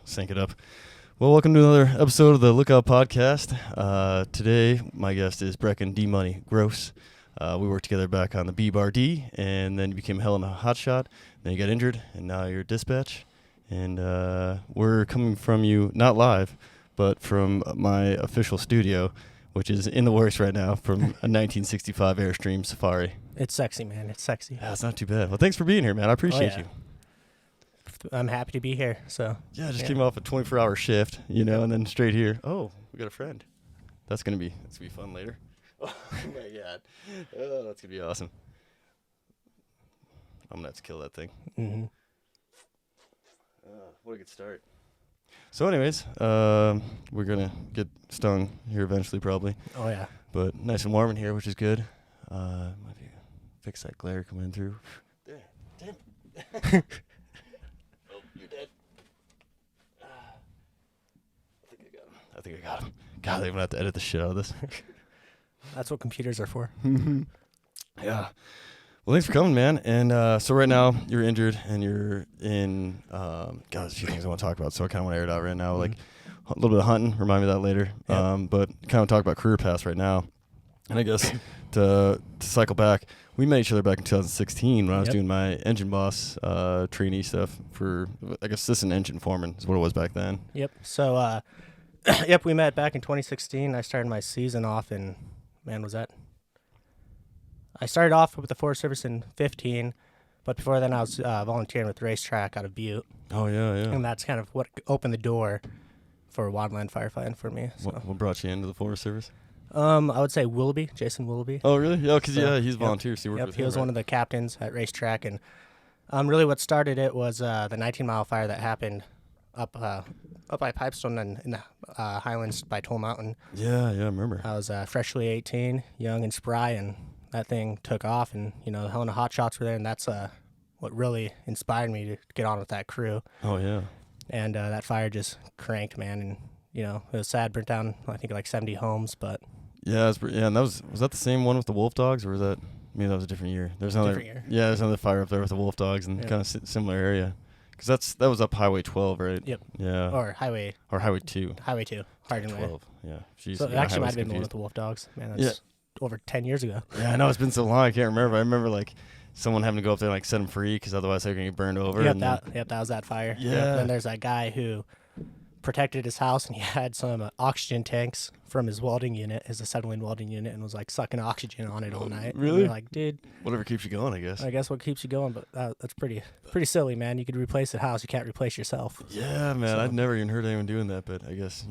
Sync it up. Well, welcome to another episode of the Lookout Podcast. Today, my guest is Brychan Demoney Gross. We worked together back on the B-Bar D, and then you became Hell in a Hot Shot. Then you got injured, and now you're dispatch. And we're coming from you, not live, but from my official studio, which is in the works right now, from a 1965 Airstream Safari. It's sexy, man. It's sexy. Yeah, it's not too bad. Well, thanks for being here, man. I appreciate you. I'm happy to be here. So yeah, I just came off a 24-hour shift, and then straight here. Oh, we got a friend. That's gonna be fun later. Oh my god, that's gonna be awesome. I'm gonna have to kill that thing. Mm-hmm. What a good start. So, anyways, we're gonna get stung here eventually, probably. Oh yeah. But nice and warm in here, which is good. Might be fix that glare coming through. Damn. Oh, you're dead. I think I got him. God, they're gonna have to edit the shit out of this. That's what computers are for. Yeah. Well, thanks for coming, man. And so right now you're injured and you're in. God, there's a few things I want to talk about, so I kind of want to air it out right now. Like a little bit of hunting. Remind me of that later. Yep. But kind of talk about career paths right now. And I guess to cycle back, we met each other back in 2016 when I was doing my engine boss trainee stuff for, I guess, assistant engine foreman is what it was back then. Yep. So, we met back in 2016. I started my season off in, I started off with the Forest Service in 15, but before then I was volunteering with the racetrack out of Butte. Oh, yeah. And that's kind of what opened the door for wildland firefighting for me. So. What brought you into the Forest Service? I would say Jason Willoughby. Oh, really? Yeah, because he's volunteer, so you worked with him. He was one of the captains at racetrack, and really what started it was the 19-mile fire that happened up by Pipestone and in the Highlands by Toll Mountain. Yeah, I remember. I was freshly 18, young and spry, and that thing took off, and the Hell in a Hot Shots were there, and that's what really inspired me to get on with that crew. Oh, yeah. And that fire just cranked, man, and it was sad, burnt down, I think, like 70 homes, but... Yeah, and that was that the same one with the wolf dogs, or was that, maybe that was a different year? There's another, different year. Yeah, there's another fire up there with the wolf dogs in kind of similar area. Because that was up Highway 12, right? Yep. Yeah. Or Highway 2. Highway 2, Hardin Way. 12, yeah. Jeez, So it actually might have been the one with the wolf dogs. Man, that's over 10 years ago. Yeah, I know, it's been so long, I can't remember. I remember, like, someone having to go up there and, like, set them free, because otherwise they're going to get burned over. Yep, that was that fire. Yeah. Yep. Then there's that guy who protected his house, and he had some oxygen tanks from his welding unit, his acetylene welding unit, and was like sucking oxygen on it all night. Really? And we're like, dude, whatever keeps you going, I guess. I guess what keeps you going, but that's pretty silly, man. You could replace the house, you can't replace yourself. Yeah, man, I'd never even heard anyone doing that, but I guess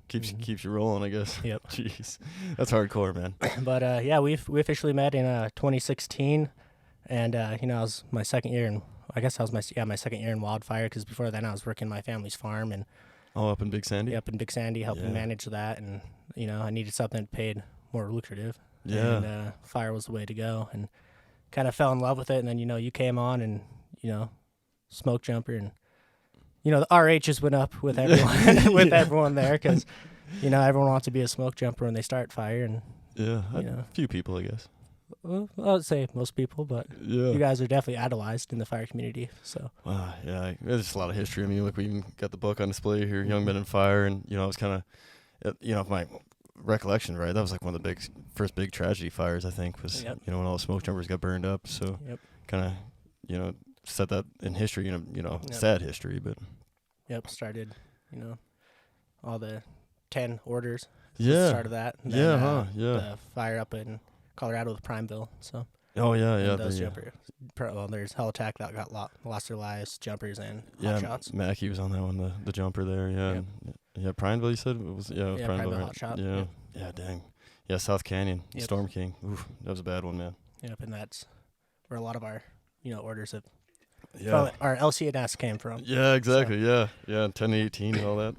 keeps you rolling, I guess. Yep. Jeez, that's hardcore, man. But we officially met in 2016, and it was my second year, and I guess that was my second year in wildfire, because before then I was working my family's farm and. Oh, up in Big Sandy? Up in Big Sandy, helping manage that, and I needed something that paid more lucrative. Yeah. And fire was the way to go, and kind of fell in love with it. And then you came on, and smoke jumper, and the RHs went up with everyone with everyone there, because everyone wants to be a smoke jumper when they start fire, and a few people, I guess. Well, I would say most people, but you guys are definitely idolized in the fire community. So. Yeah, there's just a lot of history. I mean, look, we even got the book on display here, Young Men in Fire, and it was kind of, my recollection, right? That was like one of the first big tragedy fires, I think, was when all the smoke jumpers got burned up. So kind of set that in history, sad history, but. Started, all the 10 orders. Yeah. Started that. And then, the fire up in Colorado with Primeville, so. Oh, yeah. Those jumpers. Well, there's Hell Attack that got lost their lives, jumpers, and hot shots. Mackey was on that one, the jumper there, yeah. Yep. Primeville, you said? It was, Primeville, right? hot shot. Yeah. Yep. Yeah, dang. Yeah, South Canyon, Storm King. Oof, that was a bad one, man. Yep, and that's where a lot of our, orders of our LCNS came from. Yeah, exactly, so. Yeah, 10 to 18 and all that.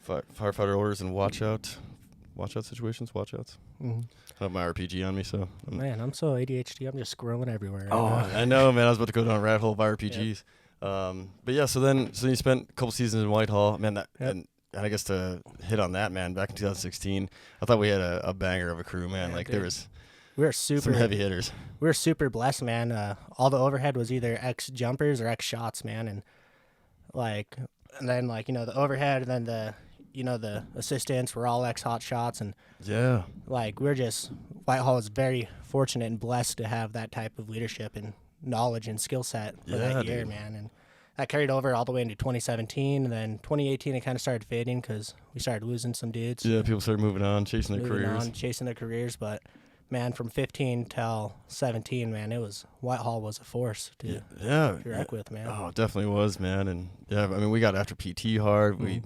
Firefighter orders and watchouts. Mm-hmm. I have my RPG on me, so. Man, I'm so ADHD. I'm just scrolling everywhere. I know, man. I was about to go down a rat hole of RPGs. But yeah, so you spent a couple seasons in Whitehall, man. And I guess to hit on that, man, back in 2016, I thought we had a banger of a crew, man. Dude. There was. We were super some heavy hitters. We were super blessed, man. All the overhead was either X jumpers or X shots, man, and like And then like, the overhead, and then the assistants were all ex-hot shots, and Yeah. like Whitehall is very fortunate and blessed to have that type of leadership and knowledge and skill set for that year, dude. man. And that carried over all the way into 2017, and then 2018 it kind of started fading because we started losing some dudes. Yeah, people started moving on, chasing their careers. But man, from 15 till 17, man, Whitehall was a force to reckon with, man. Oh, it definitely was, man. And yeah, I mean, we got after PT hard. We,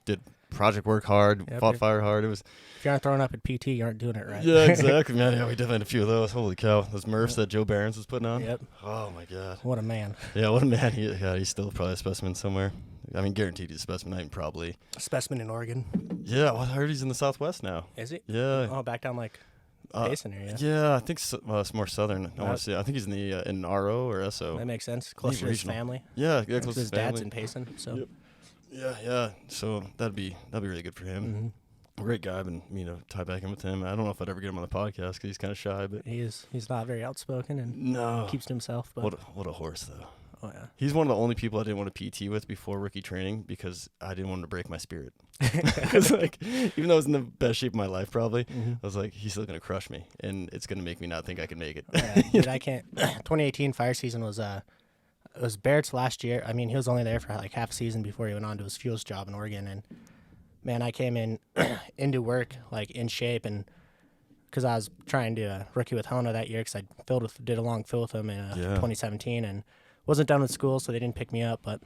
did project work hard, fought fire hard. It was. If you aren't throwing up at PT, you aren't doing it right. Yeah, exactly, man. Yeah, we definitely had a few of those. Holy cow, those Murphs that Joe Barons was putting on. Yep. Oh my God. What a man. Yeah, what a man. He's still probably a specimen somewhere. I mean, guaranteed he's a specimen. I mean, probably. A specimen in Oregon. Yeah, well, I heard he's in the Southwest now. Is he? Yeah. Oh, back down like Payson area. Yeah, I think it's more southern. I think he's in the in RO or SO. That makes sense. Close to his family. Yeah, close to his his dad's family. in Payson, so. Yep. Yeah. So that'd be really good for him. Mm-hmm. Great guy, and tie back in with him. I don't know if I'd ever get him on the podcast because he's kind of shy, but He's not very outspoken and keeps to himself. But what a horse though. Oh yeah. He's one of the only people I didn't want to PT with before rookie training because I didn't want him to break my spirit. It's like, even though I was in the best shape of my life, probably, I was like, he's still gonna crush me, and it's gonna make me not think I can make it. Yeah, dude, I can't. 2018 fire season was it was Barrett's last year. I mean, he was only there for like half a season before he went on to his fuels job in Oregon, and man, I came in into work like in shape, and because I was trying to rookie with Helena that year because I did a long fill with him in 2017 and wasn't done with school, so they didn't pick me up, but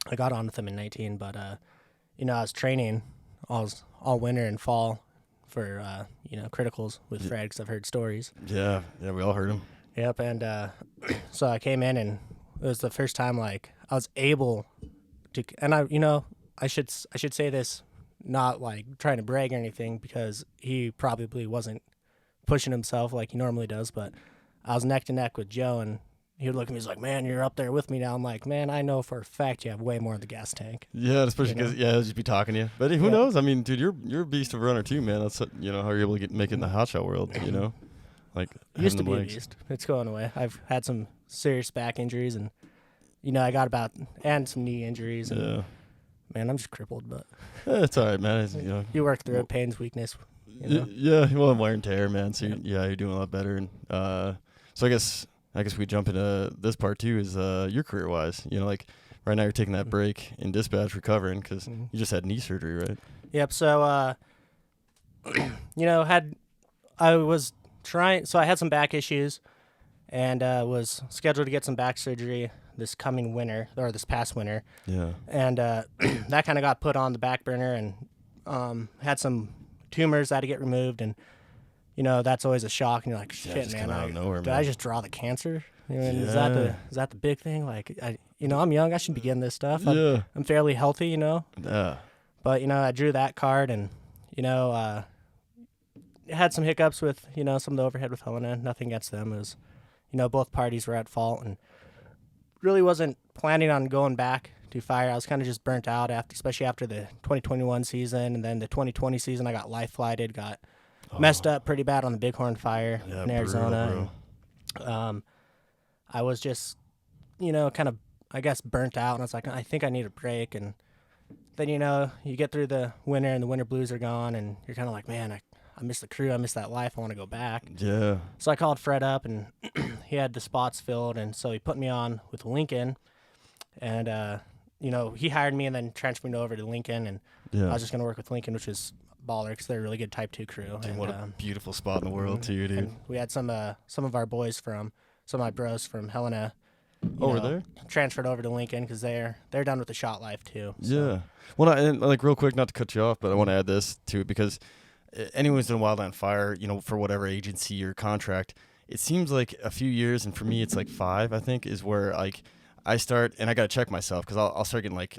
I got on with them in 19. But I was training all winter and fall for criticals with Fred because I've heard stories. Yeah, we all heard him. Yep, and so I came in, and it was the first time like I was able to, and I should say this, not like trying to brag or anything, because he probably wasn't pushing himself like he normally does, but I was neck to neck with Joe, and he would look at me, he's like, man, you're up there with me now. I'm like, man, I know for a fact you have way more in the gas tank. Yeah, especially because he'll just be talking to you. But who knows? I mean, dude, you're a beast of a runner too, man. That's how you're able to make it in the hotshot world. Like used to be a beast. It's going away. I've had some serious back injuries, and I got and some knee injuries. And, man, I'm just crippled, but it's all right, man. You work through it, pain's weakness. Yeah, well, wear and tear, man. So you're doing a lot better. And so I guess we jump into this part too. Is your career wise? Like right now you're taking that break in dispatch, recovering because you just had knee surgery, right? Yep. So I was trying. So I had some back issues, and was scheduled to get some back surgery this coming winter, or this past winter. Yeah. And that kind of got put on the back burner, and had some tumors that had to get removed, and that's always a shock, and you're like, shit, man, did I just draw the cancer? Is that the big thing? Like, I'm young, I should be getting this stuff. I'm fairly healthy, Yeah. But I drew that card, and had some hiccups with some of the overhead with Helena. Nothing against them. It was both parties were at fault, and really wasn't planning on going back to fire. I was kind of just burnt out especially after the 2021 season, and then the 2020 season I got life flighted, got messed up pretty bad on the Bighorn fire in Arizona. And, I was just, kind of, I guess, burnt out, and I was like, I think I need a break. And then, you get through the winter, and the winter blues are gone, and you're kind of like, man, I miss the crew, I miss that life, I want to go back. Yeah. So I called Fred up, and he had the spots filled, and so he put me on with Lincoln, and he hired me and then transferred me over to Lincoln, and I was just going to work with Lincoln, which is baller because they're a really good Type 2 crew. Dude, what a beautiful spot in the world too, dude. And we had some of our boys some of my bros from Helena over there transferred over to Lincoln because they're done with the shot life too. So. Yeah. Well, and like real quick, not to cut you off, but I want to add this to it because anyone who's done wildland fire, for whatever agency or contract, it seems like a few years, and for me it's like 5, I think, is where like I start, and I got to check myself because I'll start getting like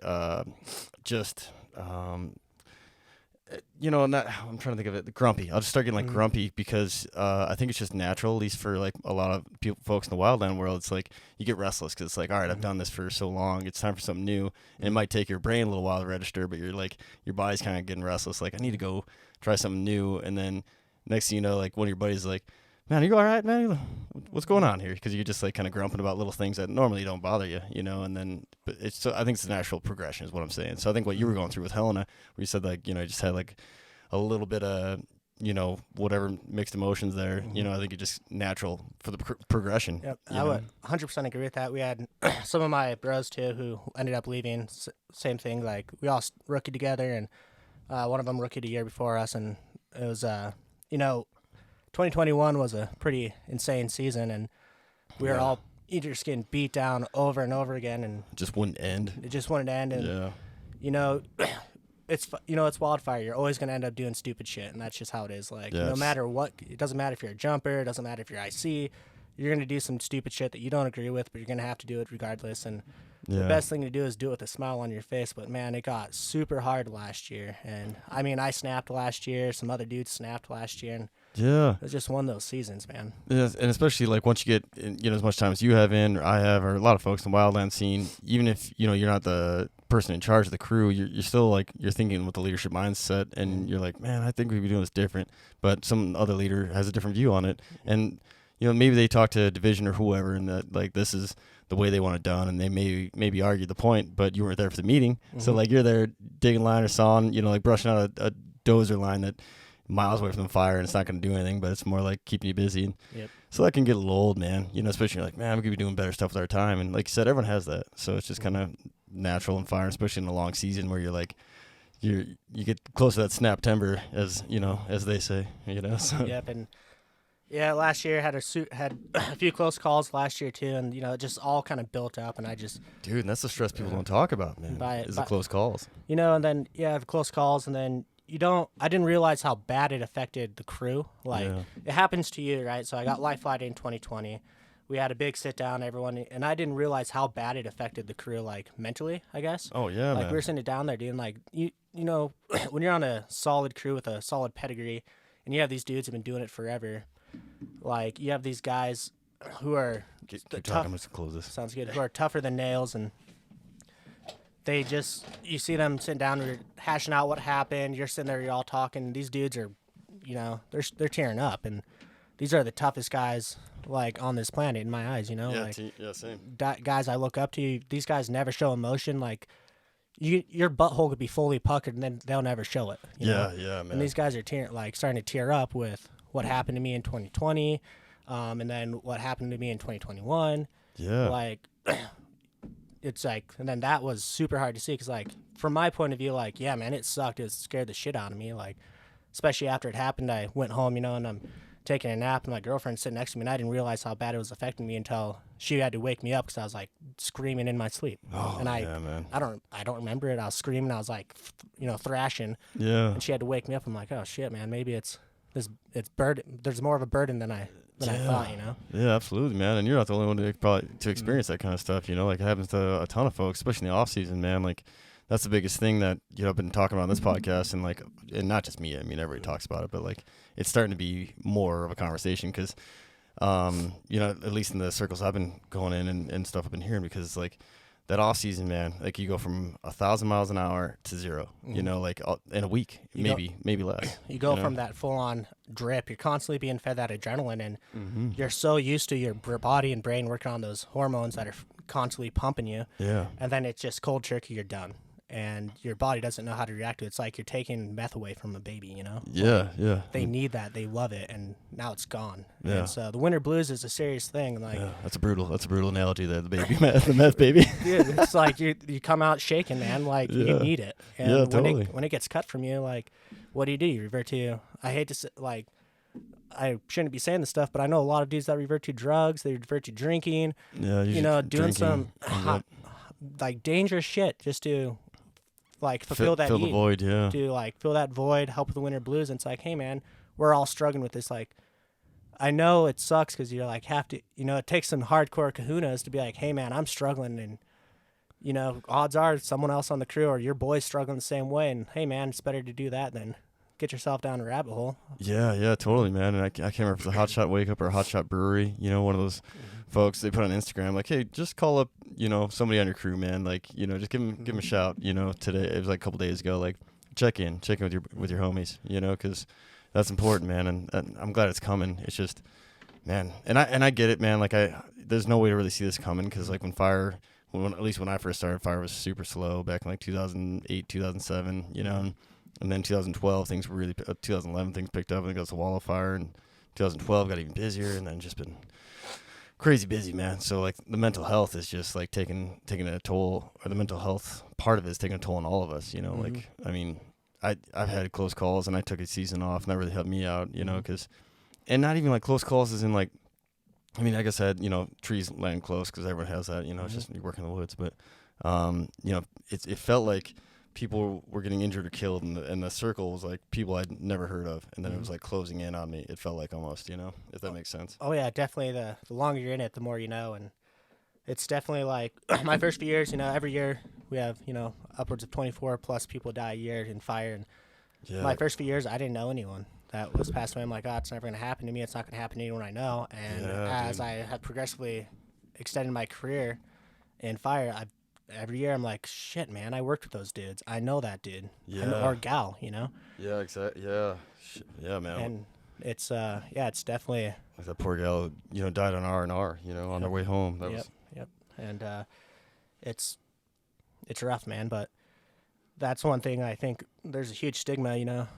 and that, I'm trying to think of it, grumpy. I'll just start getting like grumpy because I think it's just natural, at least for like a lot of folks in the wildland world. It's like you get restless because it's like, all right, I've done this for so long. It's time for something new. And it might take your brain a little while to register, but you're like, your body's kind of getting restless. Like, I need to go try something new. And then next thing you know, like one of your buddies is like, man, are you all right, man? what's going on here? Because you're just like kind of grumping about little things that normally don't bother you, you know. And then, but it's so I think it's a natural progression, is what I'm saying. So I think what you were going through with Helena, where you said like, you know, you just had like a little bit of, you know, whatever mixed emotions there. You know, I think it's just natural for the progression. Yep, I would 100% agree with that. We had some of my bros too who ended up leaving. Same thing, like we all rookie together, and one of them rookie the year before us, and it was, you know, 2021 was a pretty insane season, and we were all just getting beat down over and over again, and it just wouldn't end. It just wouldn't end, and you know. It's wildfire. You're always gonna end up doing stupid shit, and that's just how it is. Like no matter what, it doesn't matter if you're a jumper, it doesn't matter if you're IC, you're gonna do some stupid shit that you don't agree with, but you're gonna have to do it regardless. And the best thing to do is do it with a smile on your face. But man, it got super hard last year, and I mean, I snapped last year. Some other dudes snapped last year, and it was just one of those seasons, man. Yeah, and especially like once you get as much time as you have or I have, or a lot of folks in the wildland scene, even if you're not the person in charge of the crew, you're still like you're thinking with the leadership mindset, and you're like, man, I think we could be doing this different, but some other leader has a different view on it, and maybe they talk to division or whoever, and that like this is the way they want it done, and they maybe argue the point, but you weren't there for the meeting, so like you're there digging line or sawing, like brushing out a dozer line that miles away from the fire, and it's not going to do anything, but it's more like keeping you busy, and so that can get a little old, man. Especially you're like, man, we could be doing better stuff with our time, and like you said, everyone has that, so it's just kind of natural and fire, especially in a long season where you're like you get close to that snap timber, as they say, so. Yep. And last year had a few close calls last year too, and it just all kind of built up, and I just and that's the stress people don't talk about, man, the close calls, and then the close calls, and then I didn't realize how bad it affected the crew. Like it happens to you, right? So I got life flight in 2020. We had a big sit down, everyone, and I didn't realize how bad it affected the crew, like mentally, I guess. Oh yeah, like man. We were sitting down there, dude. And like when you're on a solid crew with a solid pedigree, and you have these dudes who've been doing it forever, like you have these guys who are keep talking. I'm just close this. Sounds good. Who are tougher than nails, and you see them sitting down, we're hashing out what happened. You're sitting there, you're all talking. These dudes are, they're tearing up, and these are the toughest guys like on this planet in my eyes. Same. Guys I look up to. These guys never show emotion. Like your butthole could be fully puckered, and then they'll never show it. Yeah, man. And these guys are starting to tear up with what happened to me in 2020, and then what happened to me in 2021. Yeah, like. It's like, and then that was super hard to see, because like from my point of view, like, yeah, man, it sucked. It scared the shit out of me. Like, especially after it happened, I went home, and I'm taking a nap, and my girlfriend's sitting next to me, and I didn't realize how bad it was affecting me until she had to wake me up, because I was like screaming in my sleep. Man. I don't remember it. I was screaming. I was like, thrashing. Yeah. And she had to wake me up. I'm like, oh shit, man, maybe it's burden. There's more of a burden than I thought, Yeah, absolutely, man. And you're not the only one to experience that kind of stuff, like it happens to a ton of folks, especially in the off season, man. Like that's the biggest thing that I've been talking about on this podcast, and not just me. I mean, everybody talks about it, but like it's starting to be more of a conversation, because at least in the circles I've been going in and stuff I've been hearing, because like that off season, man, like you go from 1,000 miles an hour to 0, like in a week, maybe less. You go from that full on drip. You're constantly being fed that adrenaline, and you're so used to your body and brain working on those hormones that are constantly pumping you. Yeah. And then it's just cold turkey. You're done. And your body doesn't know how to react to it. It's like you're taking meth away from a baby, Yeah, They need that. They love it, and now it's gone. Yeah. And so the winter blues is a serious thing. Like that's a brutal analogy there. The baby, the meth baby. Dude, it's like you come out shaking, man. Like you need it. And totally. when it gets cut from you, like what do? You revert to. I hate to say, like, I shouldn't be saying this stuff, but I know a lot of dudes that revert to drugs. They revert to drinking. Yeah, doing some like dangerous shit just to. Like fulfill that need, the void, to like fill that void, help with the winter blues. And it's like, hey man, we're all struggling with this. Like, I know it sucks, because you like have to, it takes some hardcore kahunas to be like, hey man, I'm struggling, and odds are someone else on the crew or your boy's struggling the same way. And hey man, it's better to do that than get yourself down a rabbit hole. Yeah, totally, man. And I can't remember if it's a Hot Shot Wake Up or a Hot Shot Brewery. One of those folks, they put on Instagram like, hey, just call up, somebody on your crew, man. Like, just give them a shout. Today it was like a couple days ago. Like, check in with your homies. Because that's important, man. And I'm glad it's coming. It's just man, and I get it, man. Like there's no way to really see this coming because like at least when I first started, fire was super slow back in like 2008, 2007, you know, and then 2012 things were really 2011 things picked up. I think it was the wall of fire, and 2012 got even busier, and then just been crazy busy, man. So like the mental health is just like taking a toll, or the mental health part of it is taking a toll on all of us, you know. Like I mean, I've had close calls, and I took a season off, and that really helped me out, you know, because. And not even like close calls as in like, I mean, I guess I had, you know, trees land close because everyone has that, you know, it's just you work in the woods. But, you know, it felt like people were getting injured or killed, and the circle was like people I'd never heard of. And then it was like closing in on me. It felt like almost, you know, if that makes sense. Oh, yeah, definitely. The longer you're in it, the more you know. And it's definitely like my first few years, you know, every year we have, you know, upwards of 24 plus people die a year in fire. And my first few years, I didn't know anyone that was passed away. I'm like, oh, it's never going to happen to me. It's not going to happen to anyone I know. And as I have progressively extended my career in fire, every year I'm like, shit, man, I worked with those dudes. I know that dude. Or gal, you know? Yeah, exactly. Yeah. Yeah, man. And it's, it's definitely. Like that poor gal, you know, died on R&R, you know, on their way home. Yep. And it's rough, man. But that's one thing I think there's a huge stigma, you know.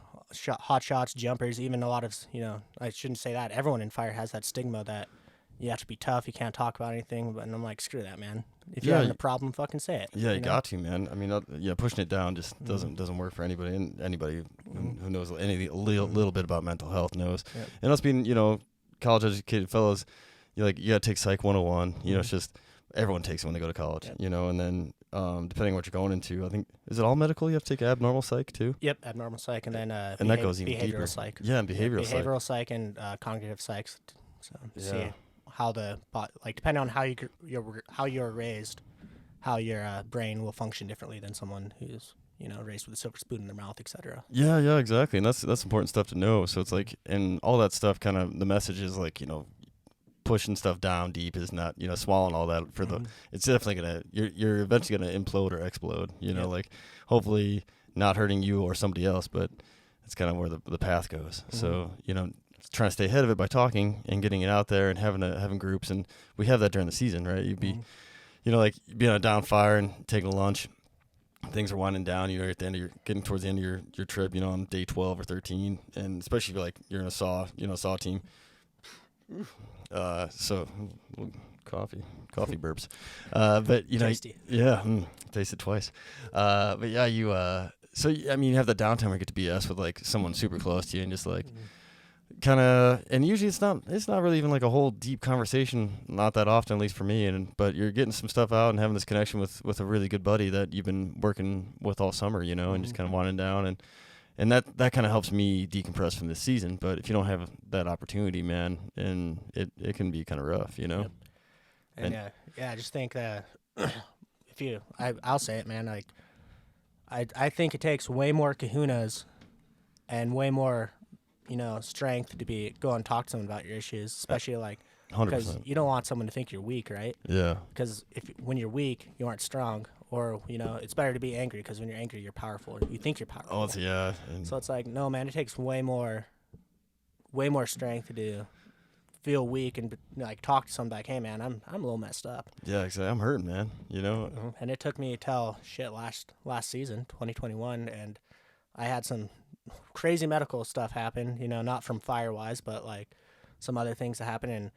Hot shots, jumpers, even a lot of, you know, I shouldn't say that. Everyone in fire has that stigma that you have to be tough, you can't talk about anything. But and I'm like, screw that, man. If you're having a problem, fucking say it. Yeah, you got to, man. I mean, pushing it down just doesn't work for anybody. And anybody who knows anything a little bit about mental health knows. Yep. And us being, you know, college educated fellows, you got to take Psych 101. You know, it's just everyone takes it when they go to college. Yep. You know, and then. Depending on what you're going into, I think, is it all medical? You have to take abnormal psych too? Yep, abnormal psych, and then and that goes even behavioral deeper. Psych. Yeah, and behavioral psych and cognitive psych. So see how depending on how you're raised, how your brain will function differently than someone who's, you know, raised with a silver spoon in their mouth, etc. Yeah, exactly, and that's important stuff to know. So it's like, and all that stuff, kind of the message is like, you know, pushing stuff down deep is not, you know, swallowing all that for it's definitely gonna, you're eventually gonna implode or explode, you know, like hopefully not hurting you or somebody else, but it's kind of where the path goes. So, you know, trying to stay ahead of it by talking and getting it out there and having groups, and we have that during the season, right? You'd be, you know, like being on a down fire and taking a lunch, things are winding down, you know, at the end of getting towards the end of your trip, you know, on day 12 or 13, and especially if you're in a saw team. So coffee burps, but you know, tasty. Tasted twice. But yeah, so I mean, you have that downtime where you get to BS with like someone super close to you, and just like kind of, and usually it's not really even like a whole deep conversation, not that often, at least for me, but you're getting some stuff out and having this connection with a really good buddy that you've been working with all summer, you know, and just kind of winding down, and that kind of helps me decompress from this season. But if you don't have that opportunity, man, and it can be kind of rough, you know. Yep. And I just think that I'll say it, man. Like, I think it takes way more kahunas and way more, you know, strength to go and talk to someone about your issues, especially like 100%. Because you don't want someone to think you're weak, right? Yeah. Because when you're weak, you aren't strong. Or, you know, it's better to be angry because when you're angry, you're powerful. You think you're powerful. Oh, yeah. So it's like, no, man, it takes way more strength to feel weak and like talk to somebody like, hey, man, I'm a little messed up. Yeah, exactly. I'm hurting, man. You know. Mm-hmm. And it took me till last season, 2021, and I had some crazy medical stuff happen. You know, not from fire-wise, but like some other things that happened, and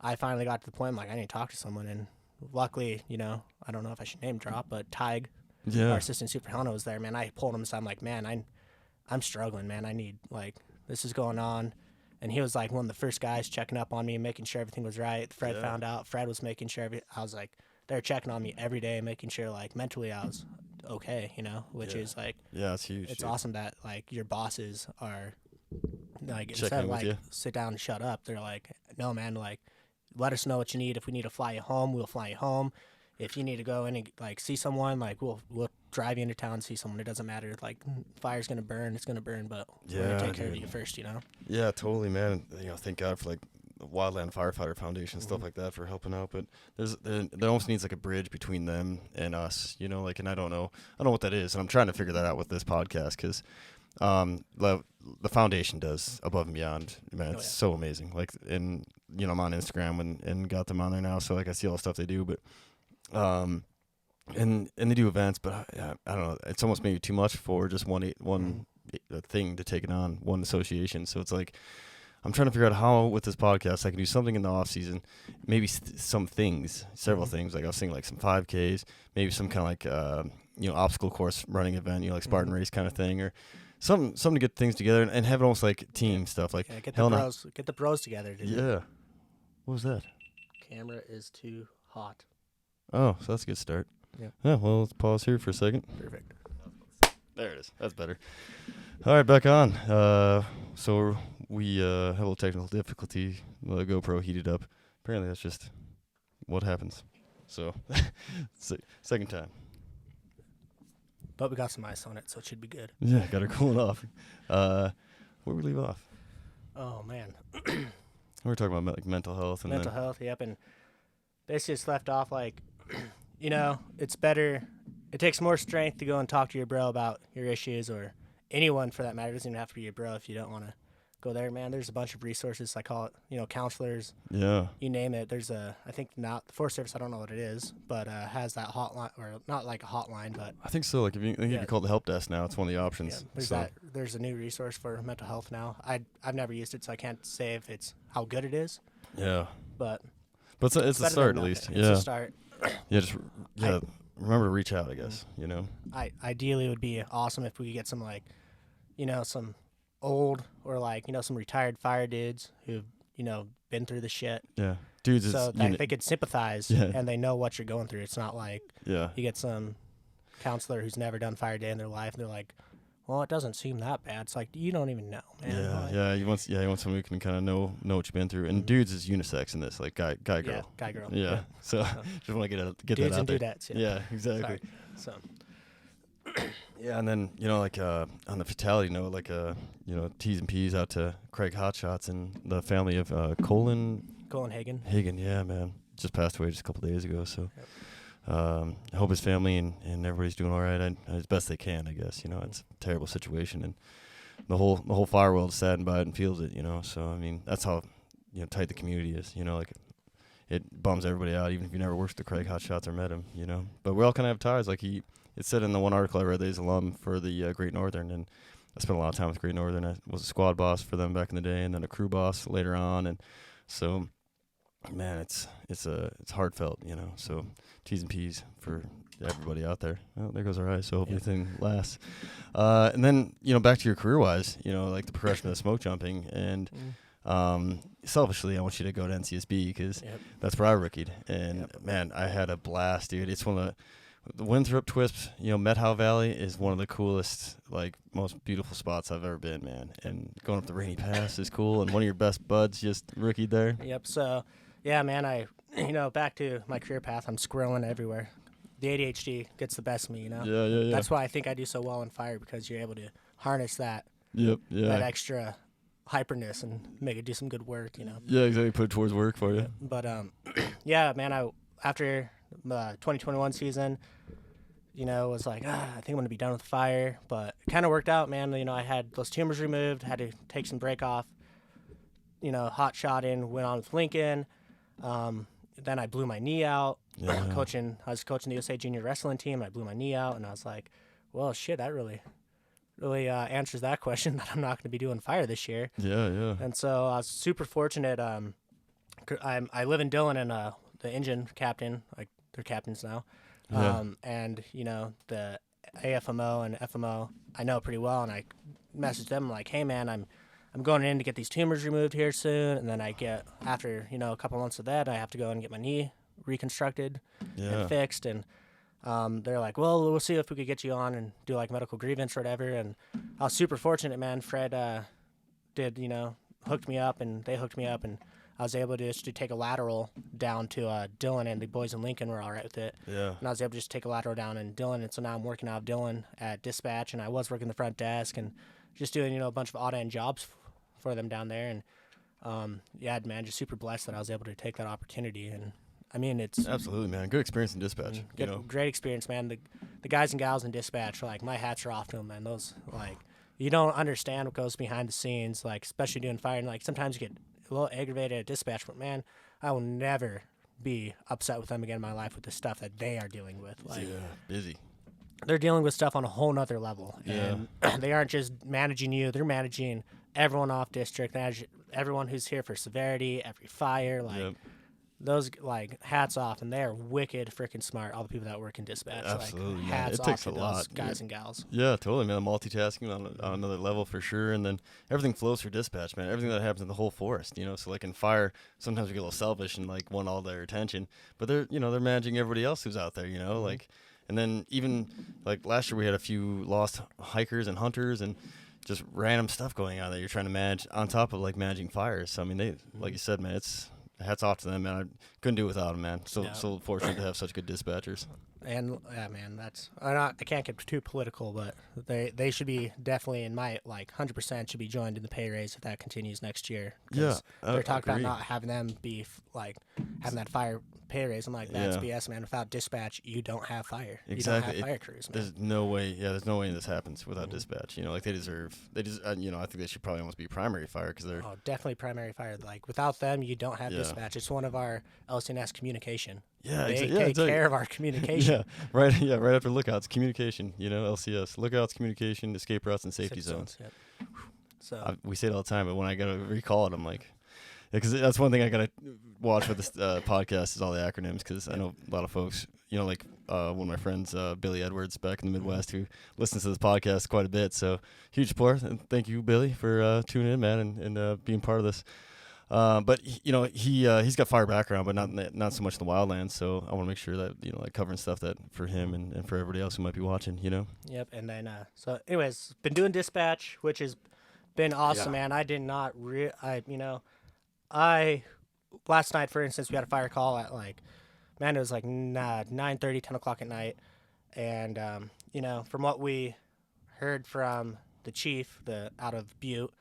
I finally got to the point like I need to talk to someone, and luckily, you know, I don't know if I should name drop, but Tig, our assistant super Helena, was there, man. I pulled him aside. I'm like, man, I'm struggling, man. I need, like, this is going on. And he was like one of the first guys checking up on me, making sure everything was right. Fred found out. Fred was making sure I was like, they're checking on me every day, making sure like mentally I was okay, you know, which is like, it's huge. It's awesome that like your bosses are like, checking instead of with like you. sit down and shut up, they're like, no, man, like, let us know what you need. If we need to fly you home, we'll fly you home. If you need to go in and like see someone, like we'll drive you into town and see someone. It doesn't matter. Like, fire's gonna burn, it's gonna burn, but we're gonna take care of you first, you know. Yeah, totally, man. You know, thank God for like the Wildland Firefighter Foundation, stuff like that, for helping out. But there almost needs like a bridge between them and us, you know. Like, and I don't know what that is, and I'm trying to figure that out with this podcast because the foundation does above and beyond, man. It's so amazing. Like, and I'm on Instagram and got them on there now, so like I see all the stuff they do, but and they do events, but I don't know, it's almost maybe too much for just one thing to take it on, one association. So it's like I'm trying to figure out how with this podcast I can do something in the off season, maybe several things. Like I was thinking like some 5Ks, maybe some kind of like obstacle course running event, like Spartan race kind of thing, or something to get things together and have it almost like team stuff. Like get the bros together. Dude. Yeah. What was that? Camera is too hot. Oh, so that's a good start. Yeah. Well, let's pause here for a second. Perfect. There it is. That's better. All right, back on. So we had a little technical difficulty. The GoPro heated up. Apparently, that's just what happens. So, second time. But we got some ice on it, so it should be good. Yeah, got her cooling off. Where we leave off? Oh, man. We were talking about like mental health. And mental health, yep. And basically it's left off like, it's better. It takes more strength to go and talk to your bro about your issues, or anyone for that matter. It doesn't even have to be your bro if you don't want to go there, man. There's a bunch of resources. I call it, counselors. Yeah. You name it. There's I think not the Forest Service, I don't know what it is, but has that hotline, or not like a hotline, but. I think so. Like if you call the help desk now, it's one of the options. Yeah, there's a new resource for mental health now. I've never used it, so I can't say if it's how good it is. Yeah. But it's a start at least. It's a start. Yeah, remember to reach out, I guess, Ideally, it would be awesome if we could get some, like, some old or, like, some retired fire dudes who've, been through the shit. Yeah. Dudes, so that they could sympathize and they know what you're going through. It's not like you get some counselor who's never done fire day in their life and they're like, well, it doesn't seem that bad. It's like, you don't even know, man. Yeah, you want someone who can kind of know what you've been through. And dudes is unisex in this, like guy, girl. Yeah, guy, girl. Yeah. So just want to get dudes that out and there. dudettes. Yeah, exactly. Sorry. So. Yeah, and then like on the fatality note, like T's and P's out to Craig Hotshots and the family of Colin Hagen. Hagen, yeah, man, just passed away just a couple days ago. So. Yep. I hope his family and everybody's doing all right as best they can, I guess. It's a terrible situation, and the whole fire world is saddened by it and feels it, So, I mean, that's how, tight the community is, like it bums everybody out, even if you never worked with Craig Hotshots or met him, But we all kind of have ties. Like it said in the one article I read that he's alum for the Great Northern, and I spent a lot of time with Great Northern. I was a squad boss for them back in the day, and then a crew boss later on, and so... Man, it's heartfelt, So T's and P's for everybody out there. Well, there goes our eyes. So hopefully everything lasts. And then back to your career wise, like the progression of smoke jumping, and selfishly, I want you to go to NCSB because that's where I rookied. And man, I had a blast, dude. It's one of the Winthrop Twisp, Methow Valley is one of the coolest, like most beautiful spots I've ever been, man. And going up the Rainy Pass is cool. And one of your best buds just rookied there. Yep. So. Yeah, man, back to my career path, I'm squirreling everywhere. The ADHD gets the best of me, Yeah. That's why I think I do so well in fire, because you're able to harness that. Yep, yeah. That extra hyperness and make it do some good work, Yeah, exactly. Put it towards work for you. But, yeah, man, after the 2021 season, was like, I think I'm going to be done with fire. But it kind of worked out, man. I had those tumors removed, had to take some break off, hot shot in, went on with Lincoln. Then I blew my knee out. Yeah. I was coaching the USA Junior Wrestling team. I blew my knee out, and I was like, well, shit, that really answers that question, that I'm not going to be doing fire this year. Yeah. And so I was super fortunate. I live in Dillon, and the engine captain, like they're captains now. And, the AFMO and FMO I know pretty well, and I messaged them like, hey, man, I'm going in to get these tumors removed here soon, and then after a couple months of that, I have to go and get my knee reconstructed and fixed, and they're like, well, we'll see if we could get you on and do like medical grievance or whatever, and I was super fortunate, man. Fred hooked me up, and they hooked me up, and I was able to just take a lateral down to Dillon, and the boys in Lincoln were all right with it. Yeah. And I was able to just take a lateral down in Dillon, and so now I'm working out of Dillon at dispatch, and I was working the front desk and just doing, a bunch of odd-end jobs for them down there, and man, just super blessed that I was able to take that opportunity. And I mean, it's absolutely, man, good experience in dispatch. Great experience, man. The guys and gals in dispatch, like, my hats are off to them, man. Those, like, you don't understand what goes behind the scenes, like, especially doing fire. And like, sometimes you get little aggravated at dispatch, but man, I will never be upset with them again in my life with the stuff that they are dealing with. Like, busy. They're dealing with stuff on a whole nother level, Yeah. and they aren't just managing you; they're managing everyone off district, everyone who's here for severity, every fire. Like those, like hats off, and they are wicked freaking smart. All the people that work in dispatch, absolutely, like, man. hats It off takes to a those lot, guys and gals. Yeah, totally, man. Multitasking on another level for sure, and then everything flows for dispatch, man. Everything that happens in the whole forest, So like in fire, sometimes we get a little selfish and like want all their attention, but they're managing everybody else who's out there, like. And then even like last year we had a few lost hikers and hunters and just random stuff going on that you're trying to manage on top of like managing fires. So I mean, they like you said, man, it's hats off to them, man. I couldn't do it without them, man. So fortunate to have such good dispatchers. And yeah, man, I can't get too political, but they should be definitely in my 100% should be joined in the pay raise if that continues next year. Yeah, they're talking about not having them be having that fire pay raise. I'm like, that's BS, man. Without dispatch, you don't have fire. Exactly. You don't have fire crews, man. There's no way. Yeah, there's no way this happens without dispatch. Like they deserve. I think they should probably almost be primary fire because they're. Oh, definitely primary fire. Like without them, you don't have dispatch. It's one of our LCNS communication. Yeah, they take care of our communication. Right after lookouts, communication. LCS, lookouts, communication, escape routes, and safety zones. Yep. So we say it all the time, but when I gotta recall it, I'm like, because that's one thing I gotta watch for this podcast is all the acronyms. Because I know a lot of folks, like one of my friends, Billy Edwards, back in the Midwest, who listens to this podcast quite a bit. So huge support, and thank you, Billy, for tuning in, man, and being part of this. But he's got fire background, but not so much in the wildlands. So I want to make sure that like covering stuff that for him and for everybody else who might be watching. Yep. And then so anyways, been doing dispatch, which has been awesome, man. I did not I last night, for instance, we had a fire call at it was 9:30, 10 o'clock at night, and from what we heard from the chief, out of Butte.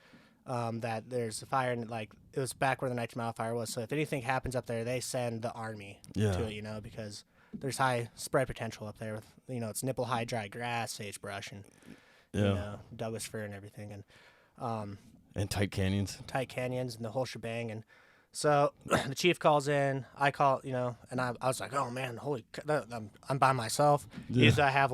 That there's a fire, and it was back where the 19 Mile fire was. So if anything happens up there, they send the army to it, because there's high spread potential up there with, it's nipple high dry grass, sagebrush, and Douglas fir and everything, and tight canyons and the whole shebang. And so the chief calls in, I call, and I was like, oh man, I'm by myself. Usually I have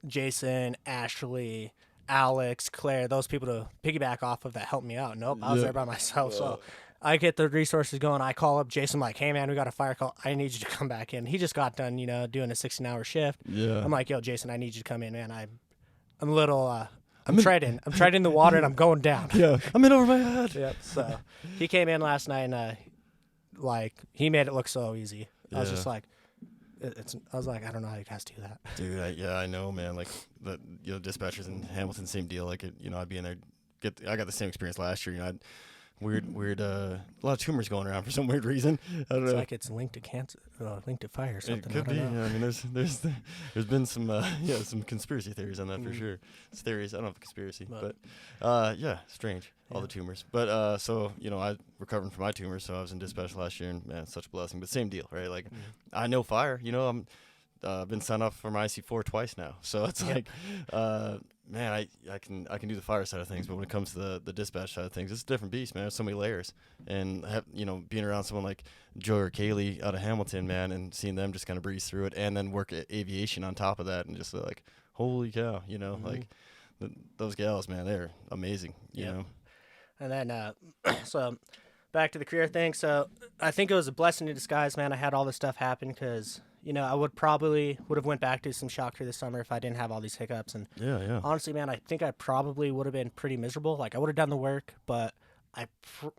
Jason, Ashley, Alex, Claire, those people to piggyback off of that helped me out. Nope, I was there by myself. So I get the resources going. I call up Jason, like, hey, man, we got a fire call. I need you to come back in. He just got done, doing a 16-hour shift. Yeah. I'm like, yo, Jason, I need you to come in, man. I'm a little, I'm treading the water, and I'm going down. Yeah, I'm in over my head. Yep. So he came in last night, and, he made it look so easy. I was just like, I was like, I don't know how you guys do that. Dude, I know, man. Like the dispatchers in Hamilton, same deal. Like I'd be in there. I got the same experience last year. I'd weird a lot of tumors going around for some weird reason. I don't know. Like it's linked to cancer, linked to fire or something. It could be. Yeah, I mean, there's been some some conspiracy theories on that for sure. It's theories. I don't have a conspiracy, but strange. All the tumors. But so I recovered from my tumors, so I was in dispatch last year, and man, it's such a blessing. But same deal, right? Like I know fire. I've been signed up for my IC4 twice now, so it's like, man, I can do the fire side of things, but when it comes to the dispatch side of things, it's a different beast, man. There's so many layers, and being around someone like Joe or Kaylee out of Hamilton, man, and seeing them just kind of breeze through it, and then work at aviation on top of that, and just like, holy cow, like those gals, man, they're amazing, you know. And then so back to the career thing. So I think it was a blessing in disguise, man. I had all this stuff happen because. I would have went back to some shock through the summer if I didn't have all these hiccups. And honestly, man, I think I probably would have been pretty miserable. Like I would have done the work, but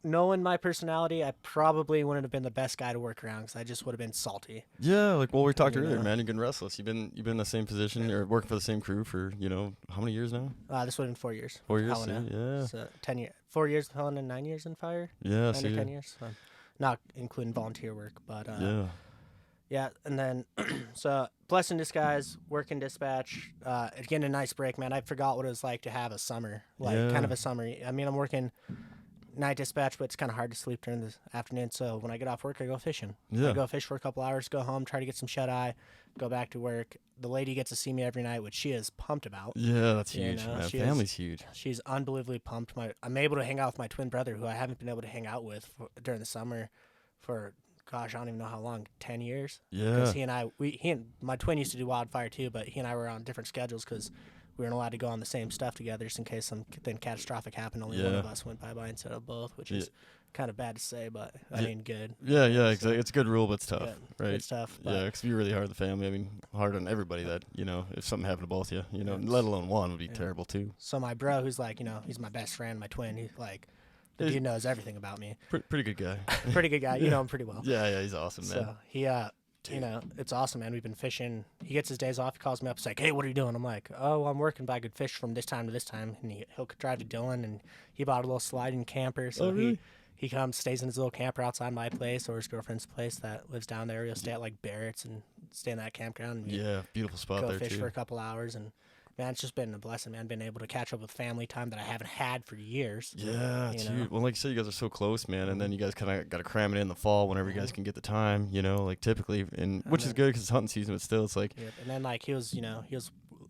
knowing my personality, I probably wouldn't have been the best guy to work around because I just would have been salty. Yeah, like we talked earlier, man. You're getting restless. You've been in the same position or working for the same crew for how many years now? This would have been 4 years. 4 years, yeah. So 10 years, 4 years with Helena, 9 years in fire. Yeah, 9 or 10 years. So, not including volunteer work, but Yeah, and then, so, blessing in disguise, working dispatch, getting a nice break, man. I forgot what it was like to have a summer, kind of a summer. I mean, I'm working night dispatch, but it's kind of hard to sleep during the afternoon. So when I get off work, I go fishing. Yeah. I go fish for a couple hours, go home, try to get some shut-eye, go back to work. The lady gets to see me every night, which she is pumped about. Yeah, that's You huge, know, man. she Family's huge. She's unbelievably pumped. I'm able to hang out with my twin brother, who I haven't been able to hang out with during the summer for, gosh, I don't even know how long, 10 years? Yeah. Because he and my twin used to do wildfire too, but he and I were on different schedules because we weren't allowed to go on the same stuff together just in case something catastrophic happened. Only one of us went bye-bye instead of both, which is kind of bad to say, but I mean, good. Yeah, exactly. It's a good rule, but it's tough, right? It's tough. Yeah, it can be really hard on the family. I mean, hard on everybody that, if something happened to both of you, let alone one would be terrible too. So my bro, who's like, he's my best friend, my twin, he's like, the dude knows everything about me. Pretty good guy. Pretty good guy. You know him pretty well. Yeah, he's awesome, man. So he, it's awesome, man. We've been fishing. He gets his days off. He calls me up. He's like, hey, what are you doing? I'm like, oh, I'm working, but I could fish from this time to this time. And he'll drive to Dillon, and he bought a little sliding camper. So really? he comes, stays in his little camper outside my place or his girlfriend's place that lives down there. He'll stay at like Barrett's and stay in that campground. And beautiful spot go there fish too. for a couple hours. And man, it's just been a blessing, man. Been able to catch up with family time that I haven't had for years. Yeah, it's huge. Well, like you said, you guys are so close, man, and then you guys kind of got to cram it in the fall whenever you guys can get the time, like typically, which is good because it's hunting season, but still, it's like. Yep. And then like he was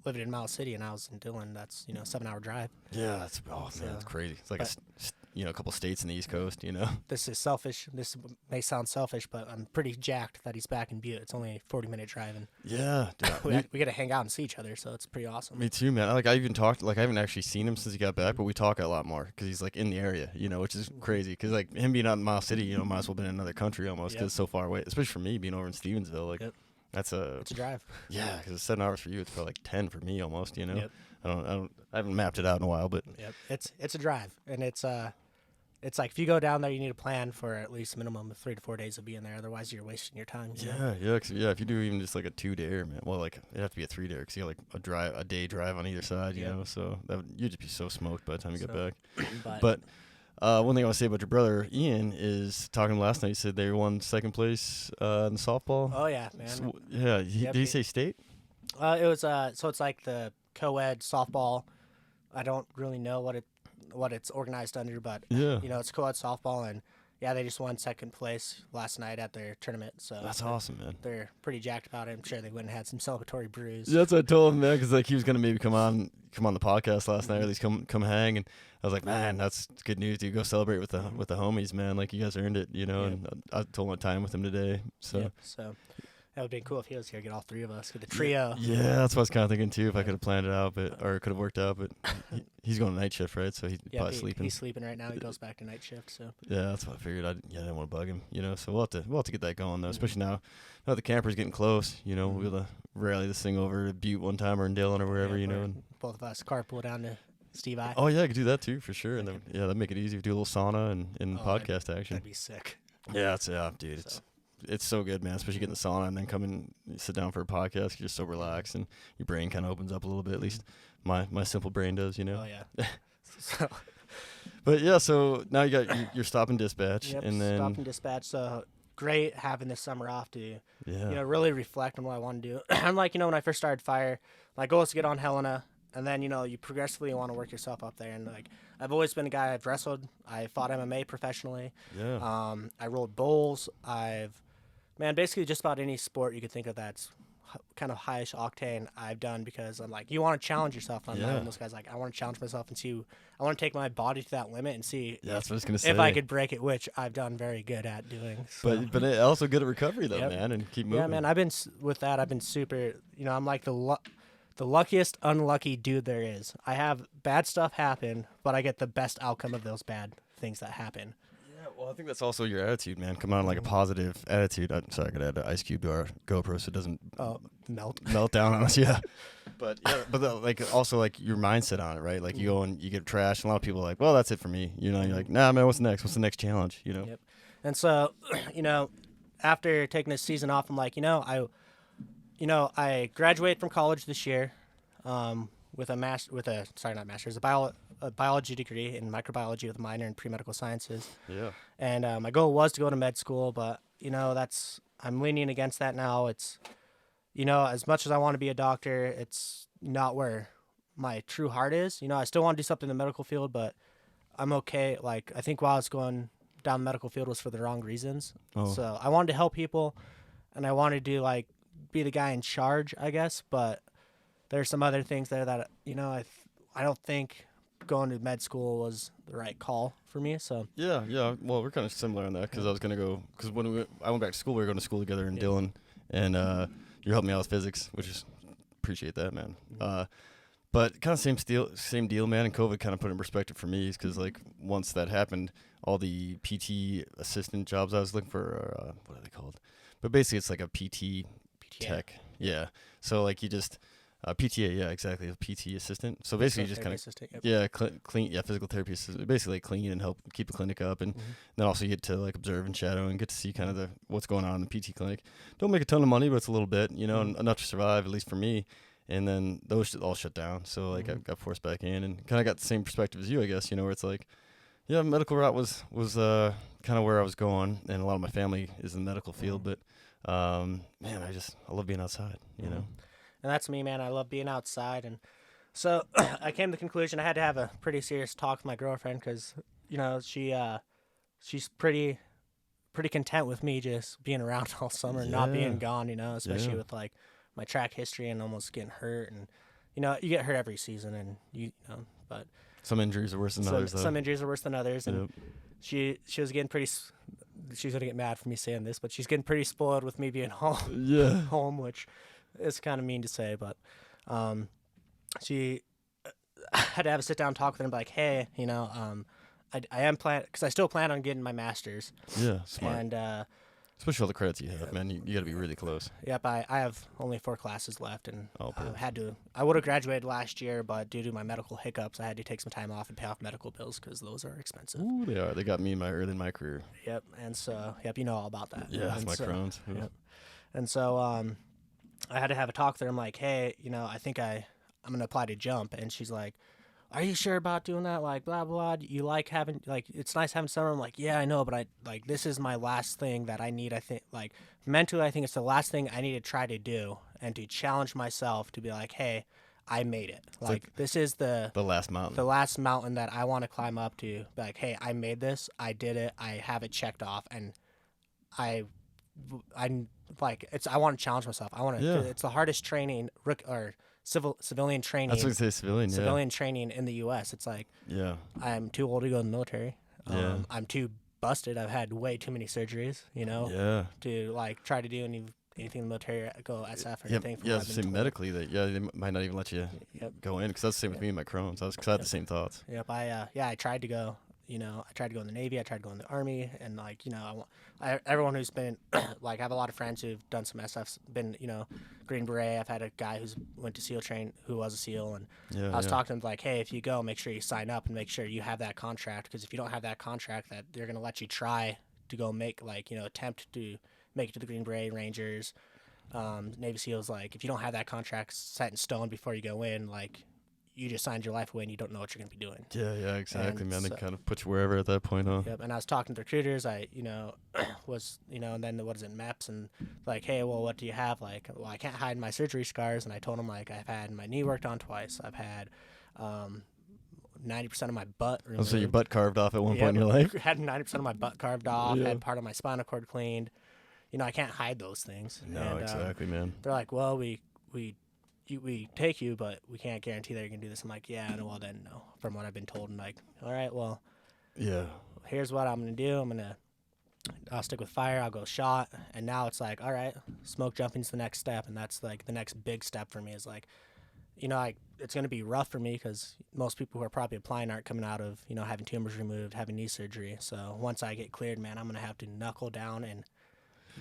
living in Miles City and I was in Dillon. That's 7-hour drive. Yeah, that's that's crazy. It's like a couple states in the East Coast, This is selfish. This may sound selfish, but I'm pretty jacked that he's back in Butte. It's only a 40-minute drive, and we get to hang out and see each other, so it's pretty awesome. Me too, man. I even talked, I haven't actually seen him since he got back, but we talk a lot more because he's like in the area, which is crazy. Because like him being out in Miles City, might as well been in another country almost because it's so far away. Especially for me being over in Stevensville, it's a drive. Yeah, because it's 7 hours for you. It's probably like 10 for me almost. Yep. I haven't mapped it out in a while, but it's a drive, and it's like if you go down there, you need a plan for at least a minimum of 3 to 4 days of being there. Otherwise, you're wasting your time. If you do even just like a 2-day, man. Well, like it'd have to be a 3-day because you got like a day drive on either side, you know. So you'd just be so smoked by the time you get back. But one thing I want to say about your brother Ian is talking last night. He said they won second place in the softball. Oh yeah, man. So, did he say state? It was so it's like the co-ed softball. I don't really know what it's organized under, but it's co-ed softball, and they just won second place last night at their tournament. So that's awesome, man. They're pretty jacked about it. I'm sure they went and had some celebratory brews. Yeah, that's what I told him, man, because like he was gonna maybe come on the podcast last night, or at least come hang, and I was like, man, that's good news, dude. Go celebrate with the homies, man. Like you guys earned it, And I told him time with him today, so. That would be cool if he was here. Get all three of us, get the trio. Yeah, that's what I was kind of thinking too. If I could have planned it out, or it could have worked out, but he's going to night shift, right? So he's probably sleeping. He's sleeping right now. He goes back to night shift. So yeah, that's what I figured. I didn't want to bug him, So we'll have to get that going though, especially now the camper's getting close. We'll be able to rally this thing over to Butte one time or in Dillon or wherever, And both of us carpool down to Steve I. Oh yeah, I could do that too for sure, and then that'd make it easy to do a little sauna and podcast action. That'd be sick. Yeah, dude. It's so good, man, especially getting the sauna and then come and sit down for a podcast. You're just so relaxed and your brain kind of opens up a little bit. At least my simple brain does, Oh, yeah. But, yeah, so now you got your stop and dispatch. Yep, and then stop and dispatch. So great having this summer off to, really reflect on what I want to do. I'm like, when I first started fire, my goal is to get on Helena. And then, you progressively want to work yourself up there. And, I've always been a guy. I've wrestled. I fought MMA professionally. Yeah. I rolled bowls. Basically just about any sport you could think of that's kind of highish octane I've done because I'm like, you want to challenge yourself. I'm one of those guys I want to challenge myself and see. I want to take my body to that limit and see that's what I was gonna say. If I could break it, which I've done very good at doing. So. But also good at recovery, though, man, and keep moving. Yeah, man, I've been super, I'm like the luckiest unlucky dude there is. I have bad stuff happen, but I get the best outcome of those bad things that happen. Yeah, well, I think that's also your attitude, man. Come on, like a positive attitude. I'm sorry, I gotta add an ice cube to our GoPro so it doesn't melt down on us. Yeah, but also like your mindset on it, right? Like you go and you get trashed, and a lot of people are like, well, that's it for me. You're like, nah, man, what's next? What's the next challenge? Yep. And so, after taking this season off, I'm like, I graduated from college this year, with a biology degree in microbiology with a minor in pre-medical sciences. Yeah. And my goal was to go to med school, but I'm leaning against that now. It's, as much as I want to be a doctor, it's not where my true heart is. I still want to do something in the medical field, but I'm okay. Like, I think while I was going down the medical field was for the wrong reasons. Oh. So I wanted to help people, and I wanted to like be the guy in charge, I guess. But there's some other things there that I don't think going to med school was the right call for me. So Yeah. Well, we're kind of similar on that because I was gonna go because when I went back to school, we were going to school together in Dillon, and you're helping me out with physics, which is appreciate that, man. But kind of same deal, man. And COVID kind of put it in perspective for me because like once that happened, all the PT assistant jobs I was looking for, are, what are they called? But basically, it's like a PT tech. Yeah. So like you just PTA, yeah, exactly, a PT assistant. So basically, you just kind of clean, physical therapy assistant. Basically, like clean and help keep the clinic up, and then also you get to like observe and shadow and get to see kind of what's going on in the PT clinic. Don't make a ton of money, but it's a little bit, enough to survive, at least for me. And then those all shut down. So like I got forced back in and kind of got the same perspective as you, I guess, where it's like, yeah, medical route was kind of where I was going. And a lot of my family is in the medical field, but man, I love being outside, know? And that's me, man. I love being outside. And so I came to the conclusion I had to have a pretty serious talk with my girlfriend because, she's pretty content with me just being around all summer and not being gone, especially with like my track history and almost getting hurt. And, you get hurt every season and, but some injuries are worse than others, though. Some injuries are worse than others. And she was getting pretty, she's going to get mad for me saying this, but she's getting pretty spoiled with me being home, which is kind of mean to say, but she I had to have a sit down talk with her and be like, hey, I am because I still plan on getting my master's. Yeah, smart. And especially all the credits you have, man. You got to be really close. Yep, I have only 4 classes left, and perfect. I would have graduated last year, but due to my medical hiccups, I had to take some time off and pay off medical bills because those are expensive. Ooh, they are. They got me early in my career. Yep, and so you know all about that. Yeah, that's my Crohn's. Yep. And so I had to have a talk with her. I'm like, hey, I think I'm gonna apply to jump, and she's like, are you sure about doing that? Like, blah, blah, you like having, like, it's nice having summer. I'm like, yeah, I know, but this is my last thing that I need. I think, like, mentally, I think it's the last thing I need to try to do and to challenge myself to be like, hey, I made it. Like, this is the last mountain. The last mountain that I want to climb up to. Be like, hey, I made this. I did it. I have it checked off. And I like, I want to challenge myself. I want to, it's the hardest training, civilian training. That's what I say, civilian training in the U.S. It's like, I'm too old to go in the military. I'm too busted. I've had way too many surgeries, to like try to do anything in the military, go SF or anything. Medically, they might not even let you go in because that's the same with me and my Crohn's. Because I had the same thoughts. Yep, I tried to go. I tried to go in the Navy. I tried to go in the Army, and like, everyone who's been like, I have a lot of friends who've done some SFs, been, Green Beret. I've had a guy who's went to SEAL train who was a SEAL, and I was talking to him like, hey, if you go, make sure you sign up and make sure you have that contract, because if you don't have that contract, that they're gonna let you try to go make attempt to make it to the Green Beret, Rangers, Navy SEALs. Like, if you don't have that contract set in stone before you go in, like, you just signed your life away and you don't know what you're going to be doing. Yeah, exactly, and man. They kind of put you wherever at that point, huh? Yep, and I was talking to recruiters. I, was, and then what is it, MEPS, and like, hey, well, what do you have? Like, well, I can't hide my surgery scars. And I told them, like, I've had my knee worked on twice. I've had 90% of my butt removed. So your butt carved off at one point in your life? Had 90% of my butt carved off, had part of my spinal cord cleaned. I can't hide those things. No, exactly, man. They're like, well, we take you, but we can't guarantee that you're gonna do this. I'm like, yeah, well then no, from what I've been told. And like, all right, well, here's what I'm gonna do. I'll stick with fire. I'll go shot. And now it's like, all right, smoke jumping's the next step, and that's like the next big step for me. Is like, it's gonna be rough for me because most people who are probably applying aren't coming out of having tumors removed, having knee surgery. So once I get cleared, man, I'm gonna have to knuckle down and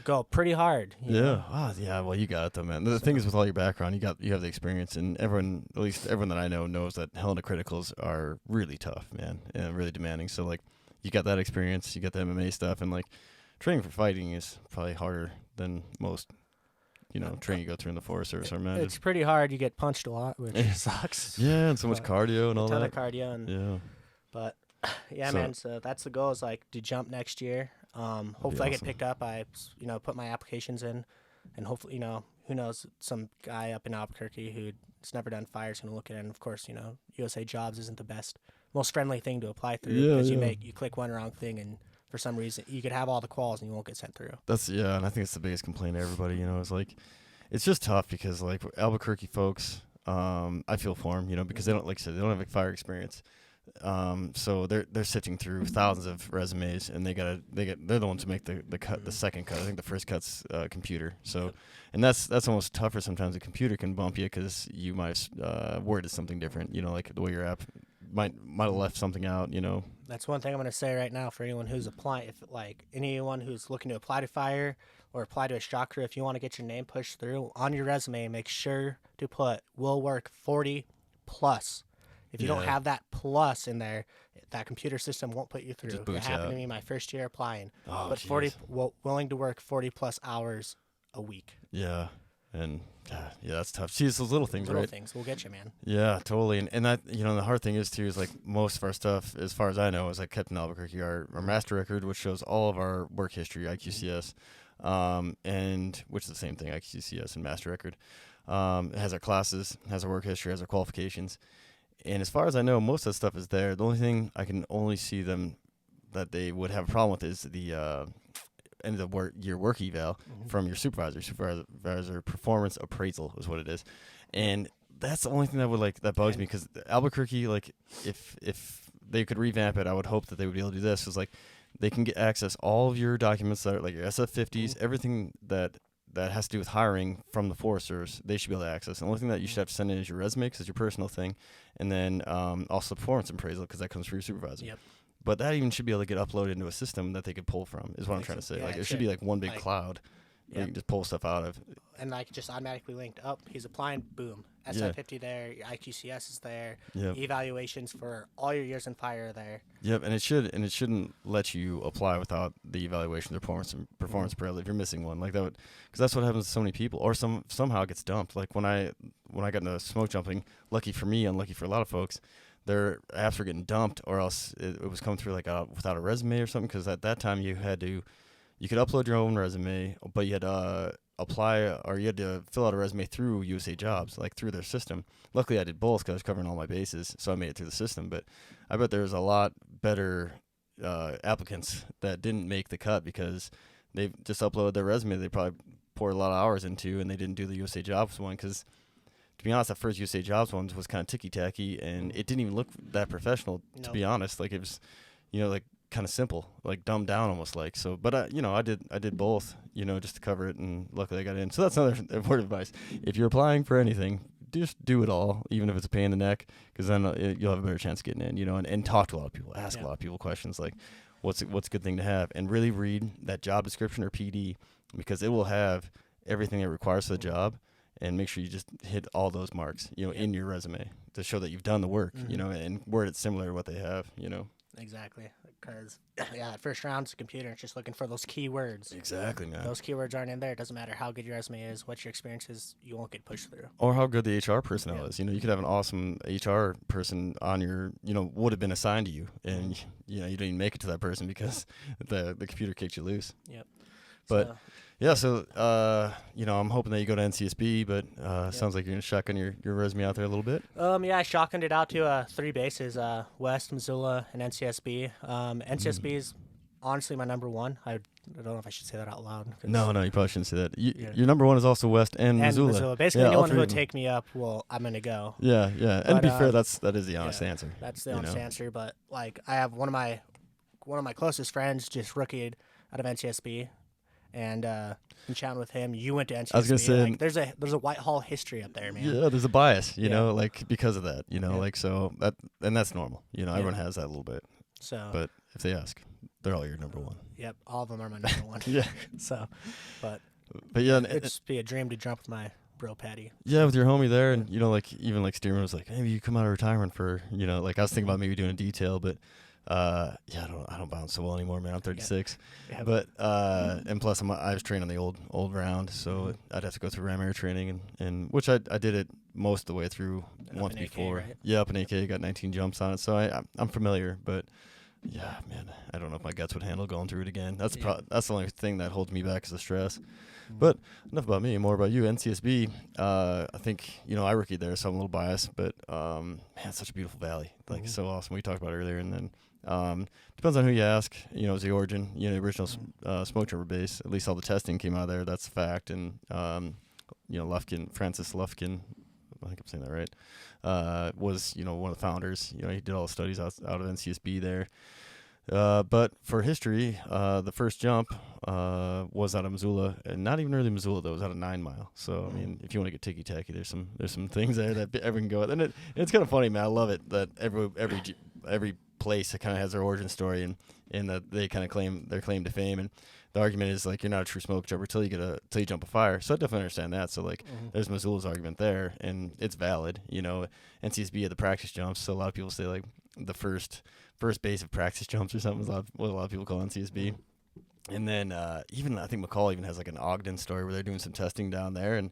go pretty hard. Well, you got it though, man. The thing is, with all your background, you have the experience, and everyone, at least everyone that I know, knows that Helena criticals are really tough, man, and really demanding. So like, you got that experience, you got the MMA stuff, and like, training for fighting is probably harder than most, training you go through in the Forest Service. It's pretty hard. You get punched a lot, which sucks. Yeah, and so much cardio and all that. A ton of cardio, and but man. So that's the goal. Is like to jump next year. Hopefully I get picked up. I, put my applications in, and hopefully, who knows, some guy up in Albuquerque who's never done fire is going to look at it. And of course, USA Jobs isn't the best most friendly thing to apply through Yeah, because yeah. you click one wrong thing and for some reason you could have all the quals and you won't get sent through. And I think it's the biggest complaint to everybody. Is like, it's just tough because like Albuquerque folks, I feel for them, because they don't, like I said, they don't have like fire experience. So they're sifting through thousands of resumes, and they're the ones who make the cut, the second cut. I think the first cut's computer. So, and that's almost tougher sometimes. A computer can bump you because you might have worded something different. Like the way your app might have left something out. That's one thing I'm going to say right now for anyone who's applying. If like anyone who's looking to apply to fire or apply to a shock crew, if you want to get your name pushed through on your resume, make sure to put will work 40 plus. If you don't have that plus in there, that computer system won't put you through. It happened to me my first year applying. Oh, but 40 willing to work 40 plus hours a week. Yeah. And that's tough. See, it's those little things, Little right? things will get you, man. Yeah, totally. And that, the hard thing is too is like most of our stuff, as far as I know, is like kept in Albuquerque. Our master record, which shows all of our work history, IQCS, and which is the same thing, IQCS and master record. It has our classes, has our work history, has our qualifications. And as far as I know, most of that stuff is there. The only thing I can only see them that they would have a problem with is the end of your work eval from your supervisor. Supervisor performance appraisal is what it is, and that's the only thing that bugs me, because Albuquerque, like if they could revamp it, I would hope that they would be able to do this. Is like they can get access all of your documents that are like your SF50s, everything that has to do with hiring from the Forest Service, they should be able to access. And the only thing that you should have to send in is your resume, because it's your personal thing, and then also performance appraisal, because that comes from your supervisor. Yep. But that even should be able to get uploaded into a system that they could pull from, is what I'm trying to say. Yeah, like it should be like one big cloud where you can just pull stuff out of. And like just automatically linked up. He's applying, boom. SF50 there, your IQCS is there. Yep. Evaluations for all your years in fire are there. Yep, and it shouldn't let you apply without the evaluation, the performance appraisal if you're missing one. Like that would, because that's what happens to so many people, or somehow it gets dumped. Like when I got into smoke jumping, lucky for me, unlucky for a lot of folks, their apps were getting dumped, or else it was coming through like without a resume or something. Because at that time you could upload your own resume, but you had to apply, or you had to fill out a resume through USA Jobs, like through their system. Luckily, I did both because I was covering all my bases, so I made it through the system. But I bet there was a lot better applicants that didn't make the cut because they just uploaded their resume. They probably poured a lot of hours into, and they didn't do the USA Jobs one because, to be honest, that first USA Jobs one was kind of ticky-tacky, and it didn't even look that professional, to be honest. Like, it was, like, kind of simple, like dumbed down almost, like. So, but I did both, just to cover it, and luckily I got in. So that's another word of advice. If you're applying for anything, just do it all, even if it's a pain in the neck, because then you'll have a better chance of getting in, and talk to a lot of people, ask a lot of people questions like, what's a good thing to have, and really read that job description or PD, because it will have everything it requires for the job. And make sure you just hit all those marks, in your resume to show that you've done the work, and word it similar to what they have, Exactly, because at first round, it's a computer. It's just looking for those keywords. Exactly, man. Those keywords aren't in there. It doesn't matter how good your resume is, what your experience is. You won't get pushed through. Or how good the HR personnel is. You could have an awesome HR person on your, would have been assigned to you, and you didn't even make it to that person because the computer kicked you loose. Yep. But. So I'm hoping that you go to NCSB, but sounds like you're going to shotgun your resume out there a little bit. I shotgunned it out to 3 bases, West, Missoula, and NCSB. NCSB is honestly my number one. I don't know if I should say that out loud. No, you probably shouldn't say that. Your number one is also West and Missoula. Basically, anyone who would take me up, I'm going to go. Yeah. And to be fair, that is the honest answer. That's the honest answer. But like, I have one of my closest friends just rookied out of NCSB. And in chatting with him, you went to NCSB. I was gonna say, like, there's a Whitehall history up there, man. Yeah, there's a bias, like because of that, like so that's normal. Everyone has that a little bit. So, but if they ask, they're all your number one. Yep, all of them are my number one. Yeah. So, but yeah, it'd just be a dream to jump with my bro Patty. Yeah, with your homie there, and like even like Stearman was like, hey, maybe you come out of retirement for like I was thinking about maybe doing a detail, but. I don't bounce so well anymore, man. I'm 36, but and plus I was trained on the old round, so I'd have to go through ram air training, and which I did it most of the way through once before. AK, right? Yeah, up in AK, got 19 jumps on it, so I'm familiar, but Yeah, man. I don't know if my guts would handle going through it again. That's Yeah. the only thing that holds me back is the stress. But enough about me, more about you. NCSB, I think, I rookied there, so I'm a little biased, but man, it's such a beautiful valley. Like, so awesome. We talked about it earlier, and then depends on who you ask. Is the origin, the original smoke jumper base. At least all the testing came out of there. That's a fact. And, Francis Lufkin, I think I'm saying that right, was, one of the founders. He did all the studies out of NCSB there. But for history, the first jump was out of Missoula, and not even really Missoula though. It was out of 9 Mile. So I mean, if you want to get ticky tacky, there's some things there that everyone can go with, and it's kind of funny, man. I love it that every place kind of has their origin story, and that they kind of claim their claim to fame. And the argument is like you're not a true smoke jumper till you jump a fire. So I definitely understand that. So like there's Missoula's argument there, and it's valid. NCSB had the practice jumps, so a lot of people say like the first base of practice jumps or something is what a lot of people call NCSB. And then even I think McCall even has like an Ogden story where they're doing some testing down there. And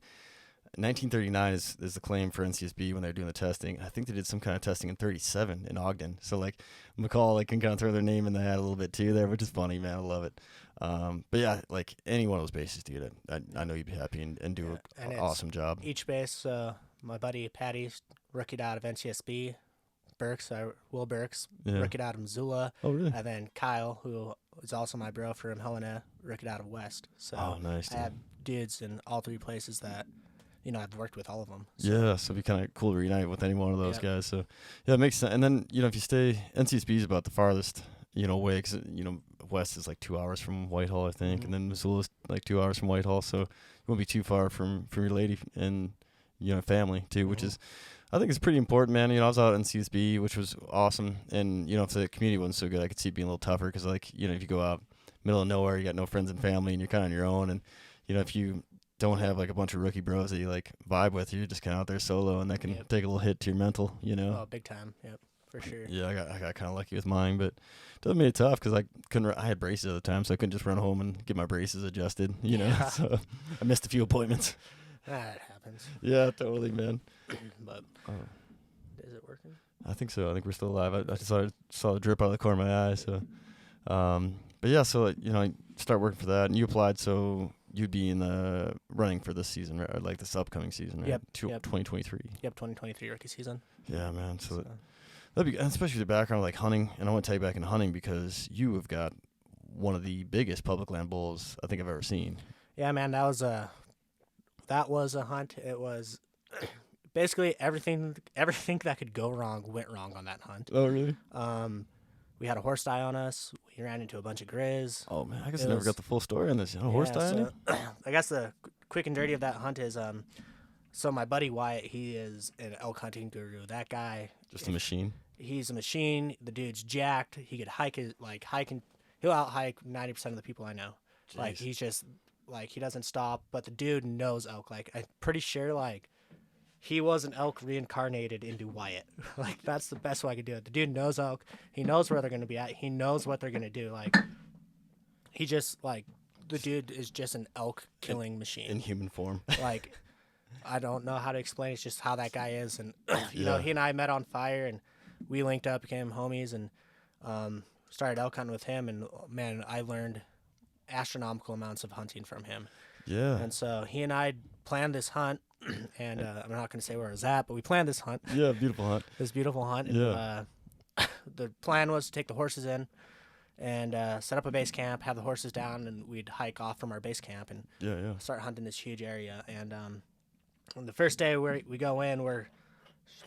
1939 is the claim for NCSB when they're doing the testing. I think they did some kind of testing in 37 in Ogden. So like McCall can kind of throw their name in the hat a little bit too there, which is funny, man. I love it. But yeah, like any one of those bases to get it, I know you'd be happy and do an awesome job. Each base, my buddy Patty rookied out of NCSB. Will Burks, rookied out of Missoula. Oh, really? And then Kyle, who is also my bro from Helena, rookied out of West. So nice. I have dudes in all 3 places that, I've worked with all of them. So. Yeah, so it'd be kind of cool to reunite with any one of those guys. So, yeah, it makes sense. And then, if you stay, NCSB is about the farthest, way, because, West is like 2 hours from Whitehall, I think, and then Missoula's like 2 hours from Whitehall. So you won't be too far from your lady and, family, too, which is, I think it's pretty important, man. I was out in CSB, which was awesome. And, if the community wasn't so good, I could see it being a little tougher because, like, if you go out middle of nowhere, you got no friends and family, and you're kind of on your own. And, if you don't have, like, a bunch of rookie bros that you, like, vibe with, you're just kind of out there solo, and that can take a little hit to your mental, Oh, big time. Yep, for sure. Yeah, I got kind of lucky with mine, but it doesn't make it tough because I had braces at the time, so I couldn't just run home and get my braces adjusted, So I missed a few appointments. That happens. Yeah, totally, man. But is it working? I think so. I think we're still alive. I saw the drip out of the corner of my eye. So, but yeah, so I start working for that, and you applied, so you'd be in the running for this season, right? Or like this upcoming season, right? Yep. 2023. Yep, 2023 rookie season. Yeah, man. So that'd be, especially the background of like hunting, and I want to take you back into hunting because you have got one of the biggest public land bulls I think I've ever seen. Yeah, man, that was a hunt. It was basically everything that could go wrong went wrong on that hunt. Oh, really? We had a horse die on us. We ran into a bunch of grizz. Oh man, I guess I never got the full story on this. Horse die on you? I guess the quick and dirty of that hunt is so my buddy Wyatt, he is an elk hunting guru. That guy, just a machine. He's a machine. The dude's jacked. He could he'll out hike 90% of the people I know. Jeez. Like he's just like he doesn't stop. But the dude knows elk. Like I'm pretty sure like he was an elk reincarnated into Wyatt. Like that's the best way I could do it. The dude knows elk. He knows where they're gonna be at. He knows what they're gonna do. Like he just like the dude is just an elk killing machine in human form. Like I don't know how to explain. It's just how that guy is. And you know, he and I met on fire and we linked up, became homies, and started elk hunting with him. And man, I learned astronomical amounts of hunting from him. Yeah. And so he and I planned this hunt, and I'm not going to say where I was at, but we planned this hunt. Yeah, beautiful hunt. This beautiful hunt. Yeah. And, the plan was to take the horses in and set up a base camp, have the horses down, and we'd hike off from our base camp and start hunting this huge area. And on the first day we go in, we're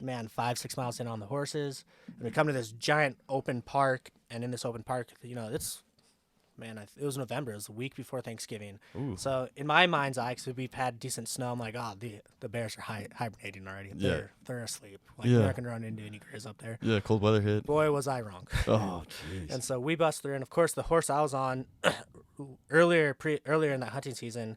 5-6 miles in on the horses, and we come to this giant open park. And in this open park, you know, it was November. It was the week before Thanksgiving. Ooh. So in my mind's eye, because we've had decent snow, I'm like, oh, the bears are hibernating already. They're asleep. Like, we're not going to run into any grizz up there. Yeah, cold weather hit. Boy, was I wrong. Oh, jeez. And so we bust through, and of course, the horse I was on earlier in that hunting season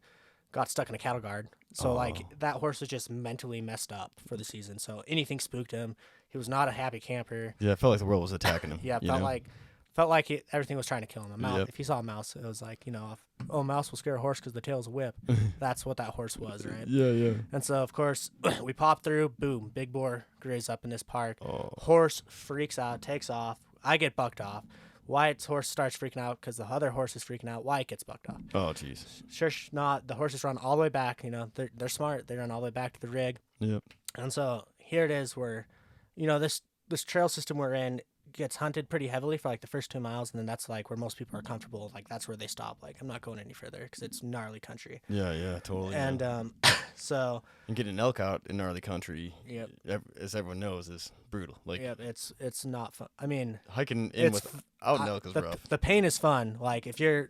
got stuck in a cattle guard. So, like, that horse was just mentally messed up for the season. So anything spooked him. He was not a happy camper. Yeah, it felt like the world was attacking him. Yeah, felt like everything was trying to kill him. A mouse, If he saw a mouse, it was like, you know, a mouse will scare a horse because the tail's a whip. That's what that horse was, right? Yeah. And so, of course, we pop through, boom, big boar graze up in this park. Oh. Horse freaks out, takes off. I get bucked off. Wyatt's horse starts freaking out because the other horse is freaking out. Wyatt gets bucked off. Oh, jeez. Sure not. The horses run all the way back. You know, they're smart. They run all the way back to the rig. Yep. And so here it is where, you know, this trail system we're in gets hunted pretty heavily for like the first 2 miles, and then that's like where most people are comfortable. Like that's where they stop. Like I'm not going any further because it's gnarly country. Yeah, totally. And so and getting an elk out in gnarly country, yep, as everyone knows, is brutal. Like yep, it's not fun. I mean, hiking in without an elk is the, rough. The pain is fun. Like if you're,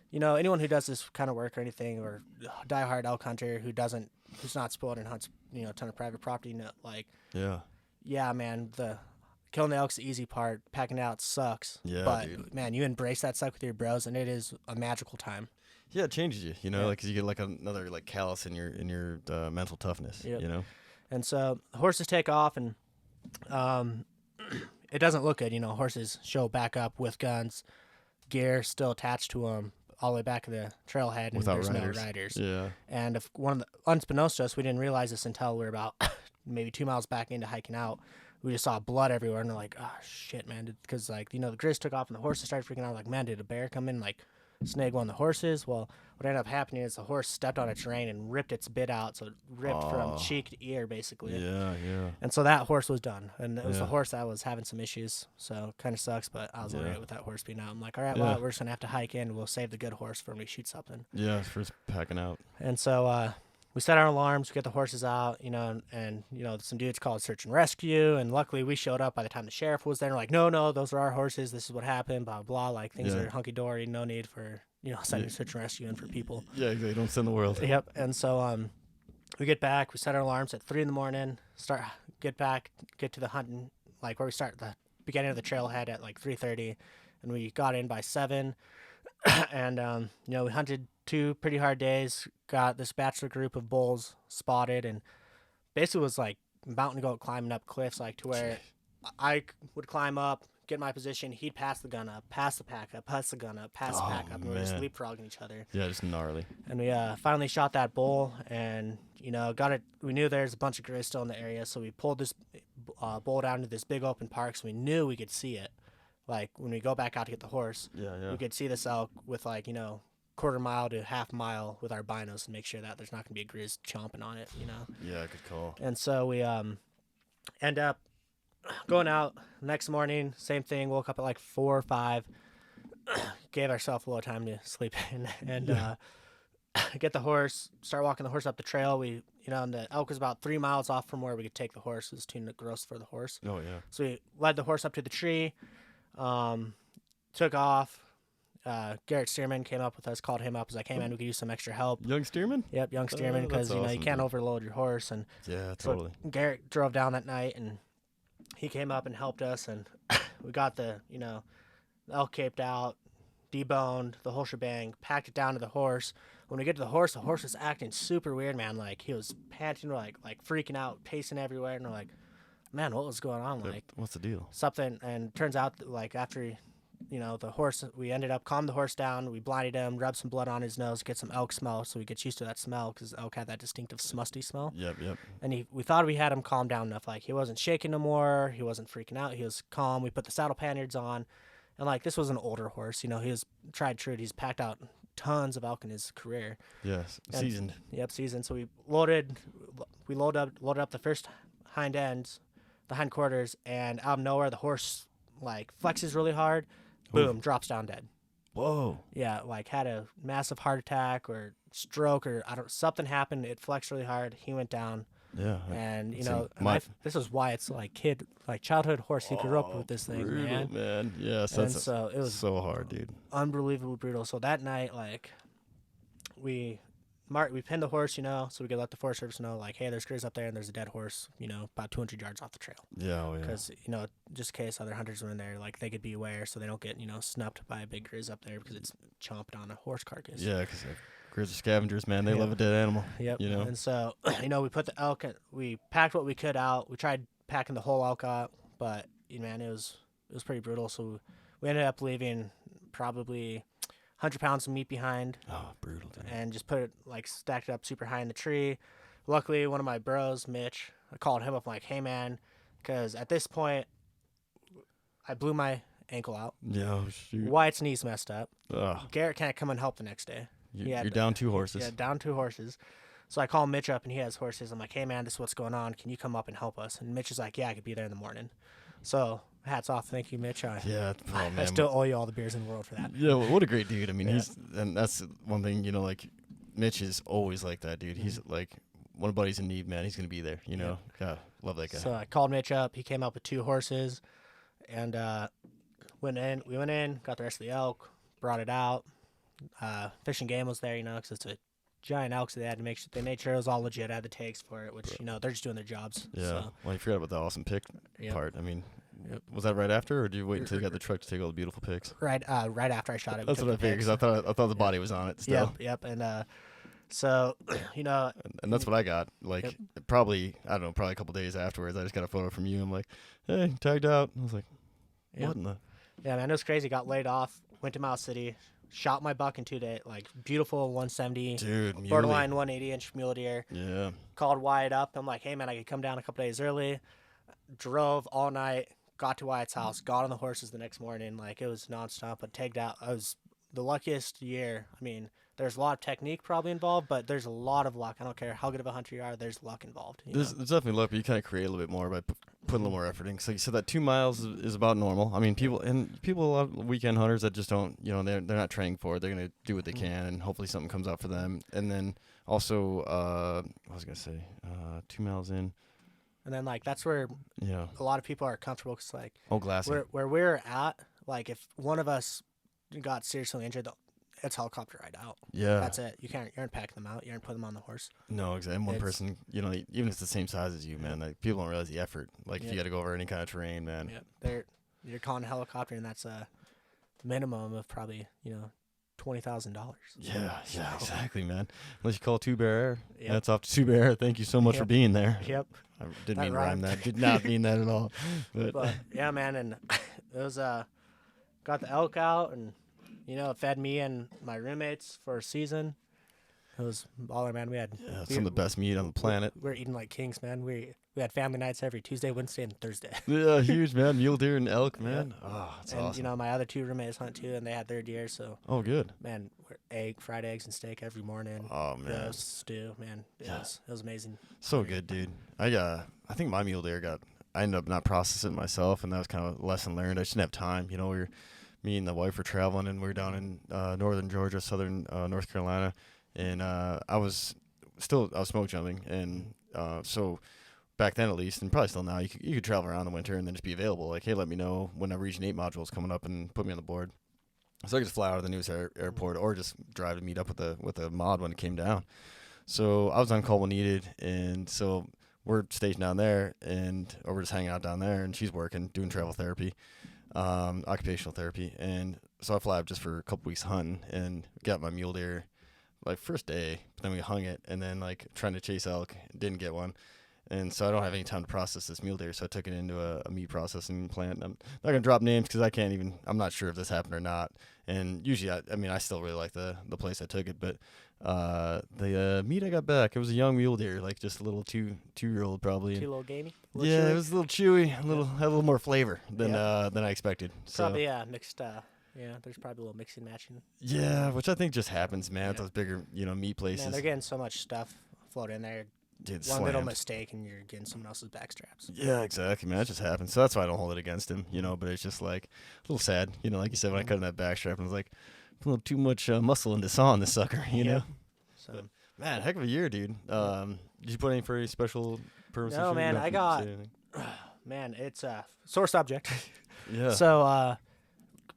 you know, anyone who does this kind of work or anything, or diehard elk hunter who's not spoiled and hunts, you know, a ton of private property, like yeah, man, killing the elk's the easy part. Packing it out sucks. Yeah, but dude. man, you embrace that suck with your bros, and it is a magical time. Yeah, it changes you, you know, like 'cause you get like another like callus in your mental toughness, you know. And so horses take off, and it doesn't look good. You know, horses show back up with guns, gear still attached to them, all the way back to the trailhead, and Without there's riders. no riders. Yeah. And if unbeknownst to us, we didn't realize this until we were about maybe 2 miles back into hiking out. We just saw blood everywhere, and we're like, oh, shit, man. Because, like, you know, the grizz took off, and the horses started freaking out. Like, man, did a bear come in, like, snag one of the horses? Well, what ended up happening is the horse stepped on its rein and ripped its bit out, so it ripped from cheek to ear, basically. Yeah. And so that horse was done, and it was the horse that was having some issues, so kind of sucks, but I was all right with that horse being out. I'm like, all right, well, we're just going to have to hike in. We'll save the good horse for when we shoot something. Yeah, first packing out. And so we set our alarms, we get the horses out, you know, and you know, some dudes called search and rescue, and luckily we showed up by the time the sheriff was there. And we're like, no, those are our horses. This is what happened, blah, blah. Like, things are hunky-dory, no need for, you know, sending search and rescue in for people. Yeah, they don't send the world. Yep. And so we get back, we set our alarms at 3 a.m, get to the hunting, like where we start the beginning of the trailhead at like 3:30, and we got in by 7. And, you know, we hunted 2 pretty hard days, got this bachelor group of bulls spotted, and basically was like mountain goat climbing up cliffs, like to where I would climb up, get my position, he'd pass the gun up, pass the pack up, pass the gun up, pass the pack up, and we were just leapfrogging each other. Yeah, just gnarly. And we finally shot that bull, and, you know, got it. We knew there's a bunch of grizz still in the area, so we pulled this bull down to this big open park, so we knew we could see it. Like, when we go back out to get the horse, we could see this elk with, like, you know, quarter mile to half mile with our binos and make sure that there's not going to be a grizz chomping on it, you know? Yeah, good call. And so we end up going out next morning, same thing, woke up at like 4 or 5, gave ourselves a little time to sleep in, and get the horse, start walking the horse up the trail. We, you know, and the elk was about 3 miles off from where we could take the horse. It was too gross for the horse. Oh, yeah. So we led the horse up to the tree, took off. Garrett Stearman came up with us, called him up, was like, hey, man, we could use some extra help. Young Stearman? Yep, young Stearman, because, you know, you can't overload your horse. And yeah, totally. So Garrett drove down that night, and he came up and helped us, and we got the, you know, the elk caped out, deboned, the whole shebang, packed it down to the horse. When we get to the horse was acting super weird, man. Like, he was panting, like freaking out, pacing everywhere, and we're like, man, what was going on? Like, what's the deal? Something, and turns out that, like, after, you know, the horse, we ended up calmed the horse down, we blinded him, rubbed some blood on his nose, get some elk smell, so he gets used to that smell, because elk had that distinctive musty smell. Yep. And we thought we had him calmed down enough. Like, he wasn't shaking no more, he wasn't freaking out, he was calm. We put the saddle panniers on, and, like, this was an older horse, you know, he was tried true. He's packed out tons of elk in his career. Yes, seasoned. Yep, seasoned. So we loaded up the first hind ends, the hind quarters, and out of nowhere the horse, like, flexes really hard. Boom, drops down dead. Whoa. Yeah, like, had a massive heart attack or stroke or something happened. It flexed really hard. He went down. Yeah. And, you know, this is why it's like childhood horse. He grew up with this thing, brutal, man. Yes, and so it was so hard, dude. Unbelievably brutal. So that night, like, we pinned the horse, you know, so we could let the Forest Service know, like, hey, there's grizz up there and there's a dead horse, you know, about 200 yards off the trail. Yeah, Because, you know, just in case other hunters were in there, like, they could be aware so they don't get, you know, snupped by a big grizz up there because it's chomped on a horse carcass. Yeah, because grizz are scavengers, man. They love a dead animal. Yep. You know? And so, you know, we put the elk, we packed what we could out. We tried packing the whole elk out, but, man, it was pretty brutal. So we ended up leaving probably 100 pounds of meat behind. Oh, brutal, dude. And just put it, like, stacked it up super high in the tree. Luckily, one of my bros, Mitch, I called him up, like, hey, man, because at this point, I blew my ankle out. Yeah, oh, shoot. Wyatt's knee's messed up. Ugh. Garrett can't come and help the next day. You're down 2 horses. Yeah, down 2 horses. So I call Mitch up, and he has horses. I'm like, hey, man, this is what's going on. Can you come up and help us? And Mitch is like, yeah, I could be there in the morning. So hats off. Thank you, Mitch. Yeah, oh, man. I still owe you all the beers in the world for that. Yeah, well, what a great dude. I mean, and that's one thing, you know, like Mitch is always like that, dude. He's like, when a buddy's in need, man, he's going to be there, you know. God, love that guy. So I called Mitch up. He came up with 2 horses, and we went in, got the rest of the elk, brought it out. Fish and Game was there, you know, because it's a giant elk, so they had to they made sure it was all legit. I had the takes for it, which, you know, they're just doing their jobs. Yeah. So. Well, you forgot about the awesome pick part. I mean, was that right after, or did you wait until you got the truck to take all the beautiful pics? Right after I shot it. That's what I figured, because I thought the body was on it still. Yep. And so, you know. And that's what I got. Like, probably a couple days afterwards, I just got a photo from you. I'm like, hey, tagged out. I was like, what in the? Yeah, man, it was crazy. Got laid off, went to Mouse City, shot my buck in 2 days. Like, beautiful 170. Dude, borderline 180-inch mule deer. Yeah. Called Wyatt up. I'm like, hey, man, I could come down a couple days early. Drove all night, got to Wyatt's house, got on the horses the next morning. Like, it was nonstop, but tagged out. I was the luckiest year. I mean, there's a lot of technique probably involved, but there's a lot of luck. I don't care how good of a hunter you are, there's luck involved. There's definitely luck, but you kind of create a little bit more by putting a little more effort in. So you said that 2 miles is about normal. I mean, people, a lot of weekend hunters that just don't, you know, they're not training for it. They're going to do what they can, and hopefully something comes out for them. And then also, what was I going to say? 2 miles in. And then, like, that's where a lot of people are comfortable, because, like, glassy. Where we're at, like, if one of us got seriously injured, it's helicopter ride out. Yeah. That's it. You aren't packing them out. You aren't putting them on the horse. No, exactly. And one person, you know, even if it's the same size as you, man, like, people don't realize the effort. Like, if you got to go over any kind of terrain, man. Yeah. You're calling a helicopter, and that's a minimum of probably, you know, $20,000. Yeah, exactly, man. Unless you call Two Bear Air. Yep. That's off to Two Bear Air. Thank you so much for being there. Yep. I didn't mean to rhyme that. Did not mean that at all. But yeah, man, and it was got the elk out, and you know, it fed me and my roommates for a season. It was baller, man. We had some of the best meat on the planet. We're eating like kings, man. We had family nights every Tuesday, Wednesday, and Thursday. Yeah, huge, man. Mule deer and elk, man. Yeah. Oh, that's and, awesome. You know, my other 2 roommates hunt too, and they had their deer. So good. Man, fried eggs and steak every morning. Oh man, roast, stew, man. It was amazing. So good, dude. I think my mule deer I ended up not processing it myself, and that was kind of a lesson learned. I just didn't have time. You know, me and the wife were traveling, and we were down in northern Georgia, southern North Carolina, and I was smoke jumping, and so back then at least, and probably still now, you could travel around the winter and then just be available. Like, hey, let me know when a Region 8 module is coming up and put me on the board. So I could just fly out of the news airport or just drive to meet up with a mod when it came down. So I was on call when needed, and so we're stationed down there, or we're just hanging out down there, and she's working, doing travel therapy, occupational therapy. And so I fly up just for a couple weeks hunting and got my mule deer like first day, but then we hung it, and then like trying to chase elk, didn't get one. And so I don't have any time to process this mule deer, so I took it into a meat processing plant. I'm not going to drop names because I'm not sure if this happened or not. And usually, I still really like the place I took it, but the meat I got back, it was a young mule deer, like just a little two-year-old probably. Too little gamey? Yeah, chewy. It was a little chewy, had a little more flavor than I expected. Probably, mixed, there's probably a little mixing matching. Yeah, which I think just happens, man, at those bigger, meat places. Man, they're getting so much stuff floated in there. Dude, one little mistake and you're getting someone else's backstraps. Yeah, exactly, man. That just happens. So that's why I don't hold it against him, but it's just like a little sad, like you said, when I cut in that backstrap, and I was like, a little too much muscle into sawing this sucker, know? So, but, man, heck of a year, dude. Did you put any for any special purposes? No, man, I got, man, it's a sore subject. Yeah. So,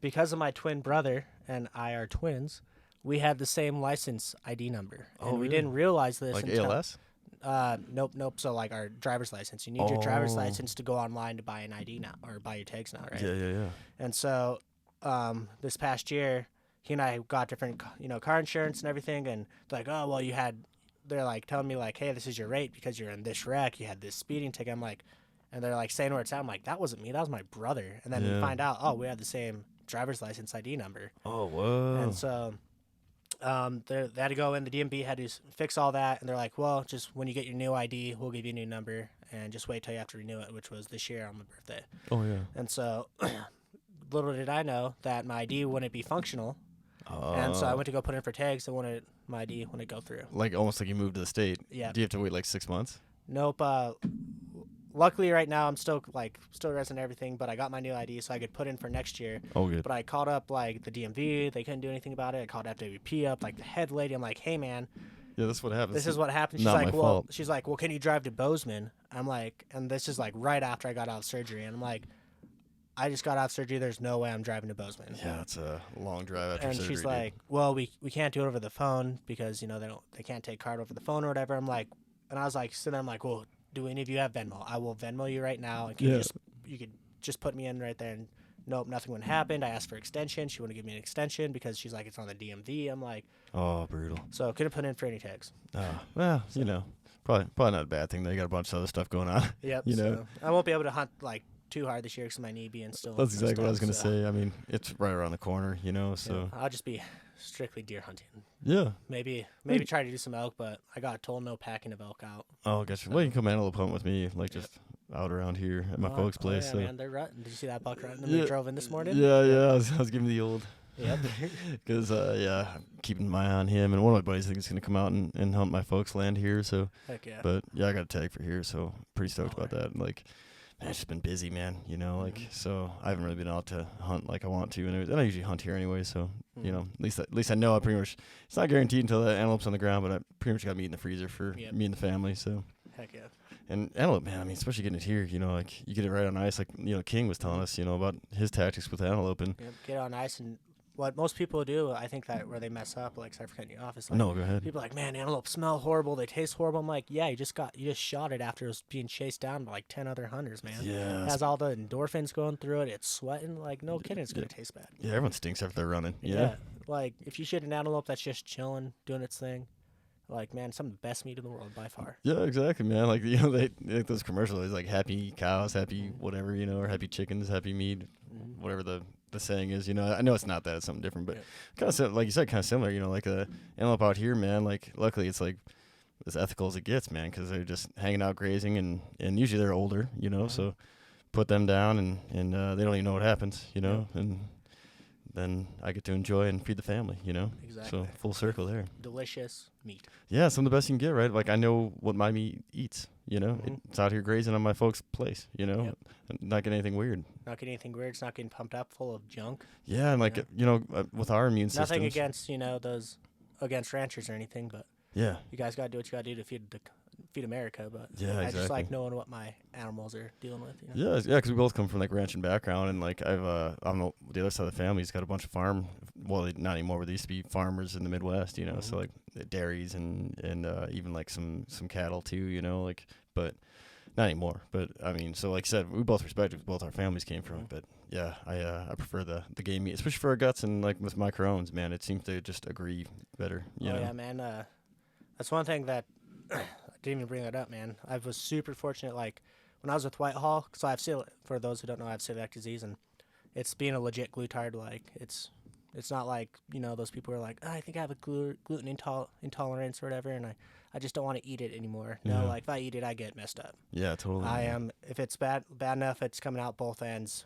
because of my twin brother and I are twins, we had the same license ID number. And we didn't realize this until... ALS? Nope. So like our driver's license, you need your driver's license to go online to buy an ID now, or buy your tags now, right? Yeah. And so, this past year, he and I got different, car insurance and everything, and they're like, oh, well, they're like telling me like, hey, this is your rate because you're in this wreck, you had this speeding ticket. I'm like, and they're like saying where it's at. I'm like, that wasn't me, that was my brother. And then we find out, oh, we had the same driver's license ID number. Oh, whoa. And so. They had to go in. The DMV had to fix all that, and they're like, "Well, just when you get your new ID, we'll give you a new number, and just wait till you have to renew it," which was this year on my birthday. Oh yeah. And so, little did I know that my ID wouldn't be functional. And so I went to go put in for tags, and my ID wouldn't go through. Like almost like you moved to the state. Yeah. Do you have to wait like 6 months? Nope. Luckily, right now I'm still resident and everything, but I got my new ID, so I could put in for next year. Oh, good. But I called up like the DMV; they couldn't do anything about it. I called FWP up, like the head lady. I'm like, hey man, Yeah, that's what happens. this is what happened. She's Not like, my well, fault. can you drive to Bozeman? I'm like, and this is like right after I got out of surgery, and I'm like, I just got out of surgery. There's no way I'm driving to Bozeman. Yeah, it's a long drive after And surgery. she's like, well, we can't do it over the phone because they can't take card over the phone or whatever. I'm like, and I was like, so then I'm like, well, do any of you have Venmo? I will Venmo you right now, and you could just put me in right there. And nope, nothing would happen. I asked for extension. She wouldn't give me an extension because she's like, it's on the DMV. I'm like, oh, brutal. so couldn't put in for any tags. Well, probably not a bad thing. They got a bunch of other stuff going on. Yep. So I won't be able to hunt like too hard this year because of my knee being still. that's exactly what I was gonna so, say. I mean, it's right around the corner, so I'll just be strictly deer hunting. yeah. Maybe try to do some elk, but I got told no packing of elk out. Oh, gotcha. Well, you can come antelope hunt with me, like just out around here at my folks' place. Yeah, so. man, they're rutting. Did you see that buck rutting that we drove in this morning? Yeah. I was giving the old. Yep. Because I'm keeping my eye on him, and one of my buddies thinks he's gonna come out and hunt my folks' land here. So, Heck yeah. but yeah, I got a tag for here, so pretty stoked about that. Like, man, it's just been busy, man. So I haven't really been out to hunt like I want to, and I usually hunt here anyway. So at least I know I pretty much. It's not guaranteed until the antelope's on the ground, but I pretty much got meat in the freezer for me and the family. So. Heck yeah. And antelope, man, I mean, especially getting it here, like you get it right on ice, like King was telling us, about his tactics with antelope, and Get on ice, and what most people do, I think that where they mess up, like, sorry for cutting you off, is like, no, go ahead. people are like, man, antelope smell horrible, they taste horrible. I'm like, yeah, you just shot it after it was being chased down by like 10 other hunters, man. Yeah, it has all the endorphins going through it. It's sweating, like, no kidding, it's gonna taste bad. Yeah, everyone stinks after they're running. Yeah, like if you shoot an antelope that's just chilling, doing its thing. Like, man, some of the best meat in the world by far. Yeah, exactly, man. Like, they like those commercials, like happy cows, happy whatever, or happy chickens, happy meat, whatever the saying is, I know it's not that, it's something different, but kind of like you said, kind of similar, like the antelope out here, man. Like, luckily it's like as ethical as it gets, man, because they're just hanging out grazing, and usually they're older, so put them down and they don't even know what happens, and then I get to enjoy and feed the family, Exactly. So full circle there. Delicious meat. Yeah, some of the best you can get, right? Like, I know what my meat eats, It's out here grazing on my folks' place, Not getting anything weird. Not getting anything weird. It's not getting pumped up full of junk. Yeah, and like, with our immune systems. Nothing against, those against ranchers or anything, but yeah, you guys got to do what you got to do to feed America. But yeah, I exactly. just like knowing what my animals are dealing with. Yeah, because we both come from like ranching background, and like I don't know, the other side of the family's got a bunch of not anymore, but they used to be farmers in the Midwest, so like dairies and even like some cattle too, but not anymore. But I mean, so like I said, we both respect it, both our families came from, but yeah, I prefer the game meat, especially for our guts, and like with my Crohn's, man, it seems to just agree better. Yeah, man. That's one thing that I didn't even bring that up, man. I was super fortunate, like when I was with Whitehall, because I have for those who don't know, I have celiac disease, and it's being a legit glutard. Like it's not like those people who are like, I think I have a gluten intolerance or whatever, and I just don't want to eat it anymore. No, like if I eat it, I get messed up. Yeah, totally. I am. If it's bad enough, it's coming out both ends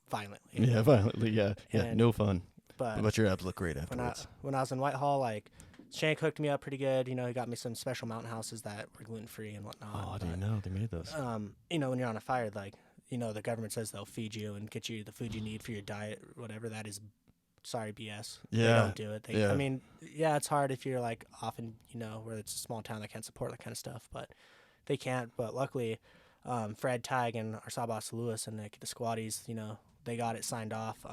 violently. Yeah, violently. Yeah, no fun. But your abs look great afterwards. When I was in Whitehall, like Shank hooked me up pretty good. He got me some special mountain houses that were gluten free and whatnot. Oh, I didn't know they made those. When you're on a fire, like the government says they'll feed you and get you the food you need for your diet, whatever. That is, sorry, BS. Yeah, they don't do it. I mean, yeah, it's hard if you're like often where it's a small town that can't support that kind of stuff, but they can't. But luckily, Fred Tig and our saw boss Lewis and the squatties, they got it signed off.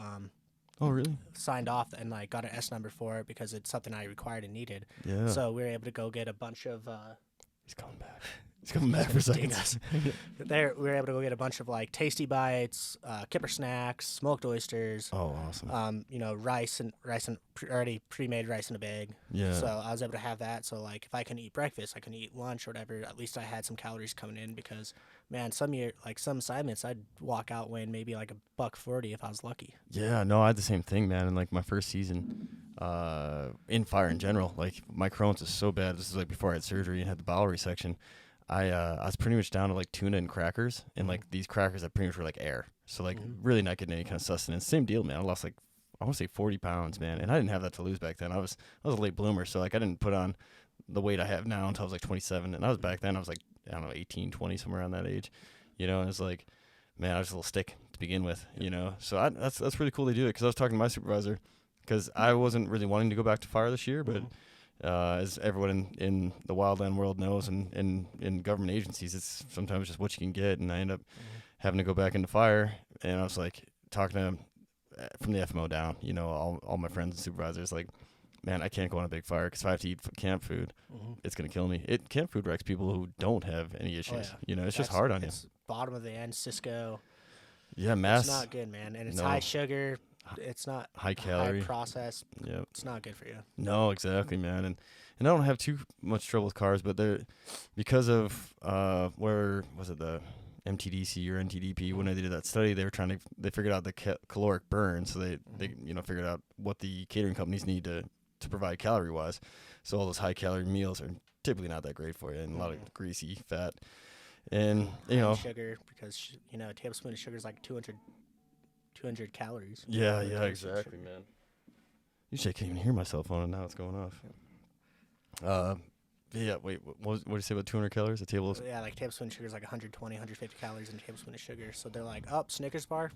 Oh, really? Signed off and like got an S number for it because it's something I required and needed. Yeah. So we were able to go get a bunch of. He's coming back. He's coming back for a second. We were able to go get a bunch of like tasty bites, kipper snacks, smoked oysters. Oh, awesome. Rice and already pre-made rice in a bag. Yeah. So I was able to have that. So like if I couldn't eat breakfast, I couldn't eat lunch or whatever. At least I had some calories coming in because man, some assignments I'd walk out weighing maybe like $140 if I was lucky. Yeah. No, I had the same thing, man. And like my first season, in fire in general, like my Crohn's is so bad. This is like before I had surgery and had the bowel resection. I was pretty much down to like tuna and crackers, and like these crackers I pretty much were like air, so like really not getting any kind of sustenance. Same deal, man. I lost like I want to say 40 pounds, man, and I didn't have that to lose back then. I was a late bloomer, so like I didn't put on the weight I have now until I was like 27, and I was back then I was like I don't know 18, 20 somewhere around that age, you know. And it's like, man, I was a little stick to begin with, you know. So that's really cool they do it, because I was talking to my supervisor, because I wasn't really wanting to go back to fire this year, but as everyone in the wildland world knows, and in government agencies, it's sometimes just what you can get, and I end up having to go back into fire. And I was like talking to him from the FMO down, you know, all my friends and supervisors, like, man, I can't go on a big fire, because if I have to eat camp food, it's going to kill me. Camp food wrecks people who don't have any issues. You know, it's just hard on you. It's bottom of the end, Cisco. Yeah, mass. It's not good, man. And it's high sugar. It's not high calorie, high processed. Yeah, it's not good for you. No, exactly, man. And I don't have too much trouble with cars, but they're because of where was it, the MTDC or NTDP, when they did that study, they figured out the caloric burn, so they you know figured out what the catering companies need to provide calorie wise. So all those high calorie meals are typically not that great for you, and a lot of greasy fat, and you know sugar, because you know a tablespoon of sugar is like 200 calories. Yeah, exactly, man. Usually I can't even hear my cell phone, and now it's going off. Yeah, wait, what did you say about 200 calories? A tablespoon? Yeah, like a tablespoon of sugar is like 120, 150 calories in a tablespoon of sugar. So they're like, Snickers bar,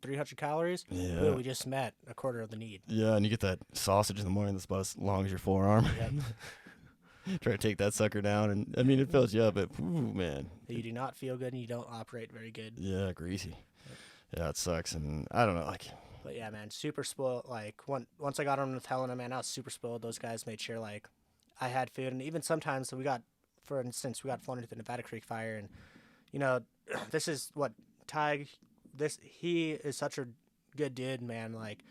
300 calories. Yeah. Ooh, we just met a quarter of the need. Yeah, and you get that sausage in the morning that's about as long as your forearm. Yep. Try to take that sucker down, and I mean, it fills you up, but ooh, man. You do not feel good, and you don't operate very good. Yeah, greasy. Yeah, it sucks, and I don't know, like. But yeah, man, super spoiled. Like once I got on with Helena, man, I was super spoiled. Those guys made sure like I had food, and even sometimes for instance, we got flown into the Nevada Creek fire, and you know, this is what Tig. He is such a good dude, man. Like,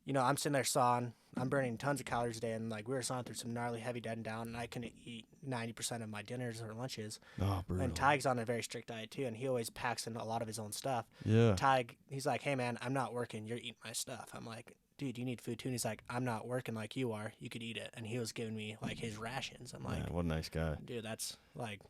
you know, I'm sitting there sawing. I'm burning tons of calories a day, and like we were sawing through some gnarly heavy dead and down, and I couldn't eat 90% of my dinners or lunches. Oh, brutal. And Tig's on a very strict diet too, and he always packs in a lot of his own stuff. Yeah. Tig, he's like, hey man, I'm not working. You're eating my stuff. I'm like, dude, you need food too. And he's like, I'm not working like you are. You could eat it. And he was giving me like his rations. I'm like, man, what a nice guy. Dude, that's like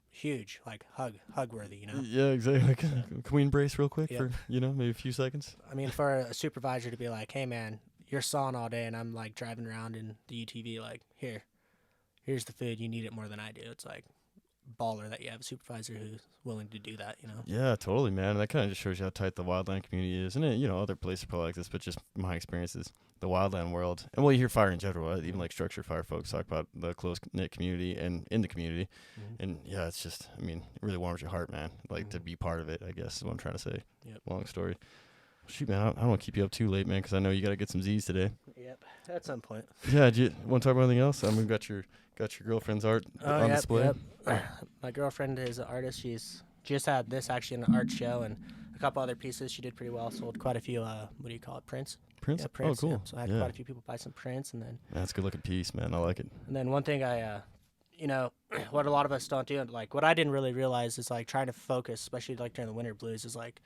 huge, like hug worthy, you know? Yeah, exactly. Can we embrace real quick for, you know, maybe a few seconds? I mean, for a supervisor to be like, hey man, you're sawing all day, and I'm like driving around in the UTV, like, here's the food. You need it more than I do. It's like baller that you have a supervisor who's willing to do that, you know? Yeah, totally, man. That kind of just shows you how tight the wildland community is. And it, you know, other places are probably like this, but just my experiences, the wildland world. And well, you hear fire in general, even like structure fire folks talk about the close-knit community and in the community. And yeah, it's just, I mean, it really warms your heart, man. Like to be part of it, I guess is what I'm trying to say. Yep. Long story. Shoot, man, I don't want to keep you up too late, man, because I know you got to get some Z's today. Yep, at some point. Yeah, do you want to talk about anything else? We've got your girlfriend's art on display. Yep. My girlfriend is an artist. She's just had this actually in an art show, and a couple other pieces. She did pretty well. Sold quite a few, what do you call it, prints? Prints? Yeah, prints. Oh, cool. Yeah. So I had quite a few people buy some prints, and then. That's a good looking piece, man. I like it. And then one thing you know, what a lot of us don't do, like what I didn't really realize is like trying to focus, especially like during the winter blues, is like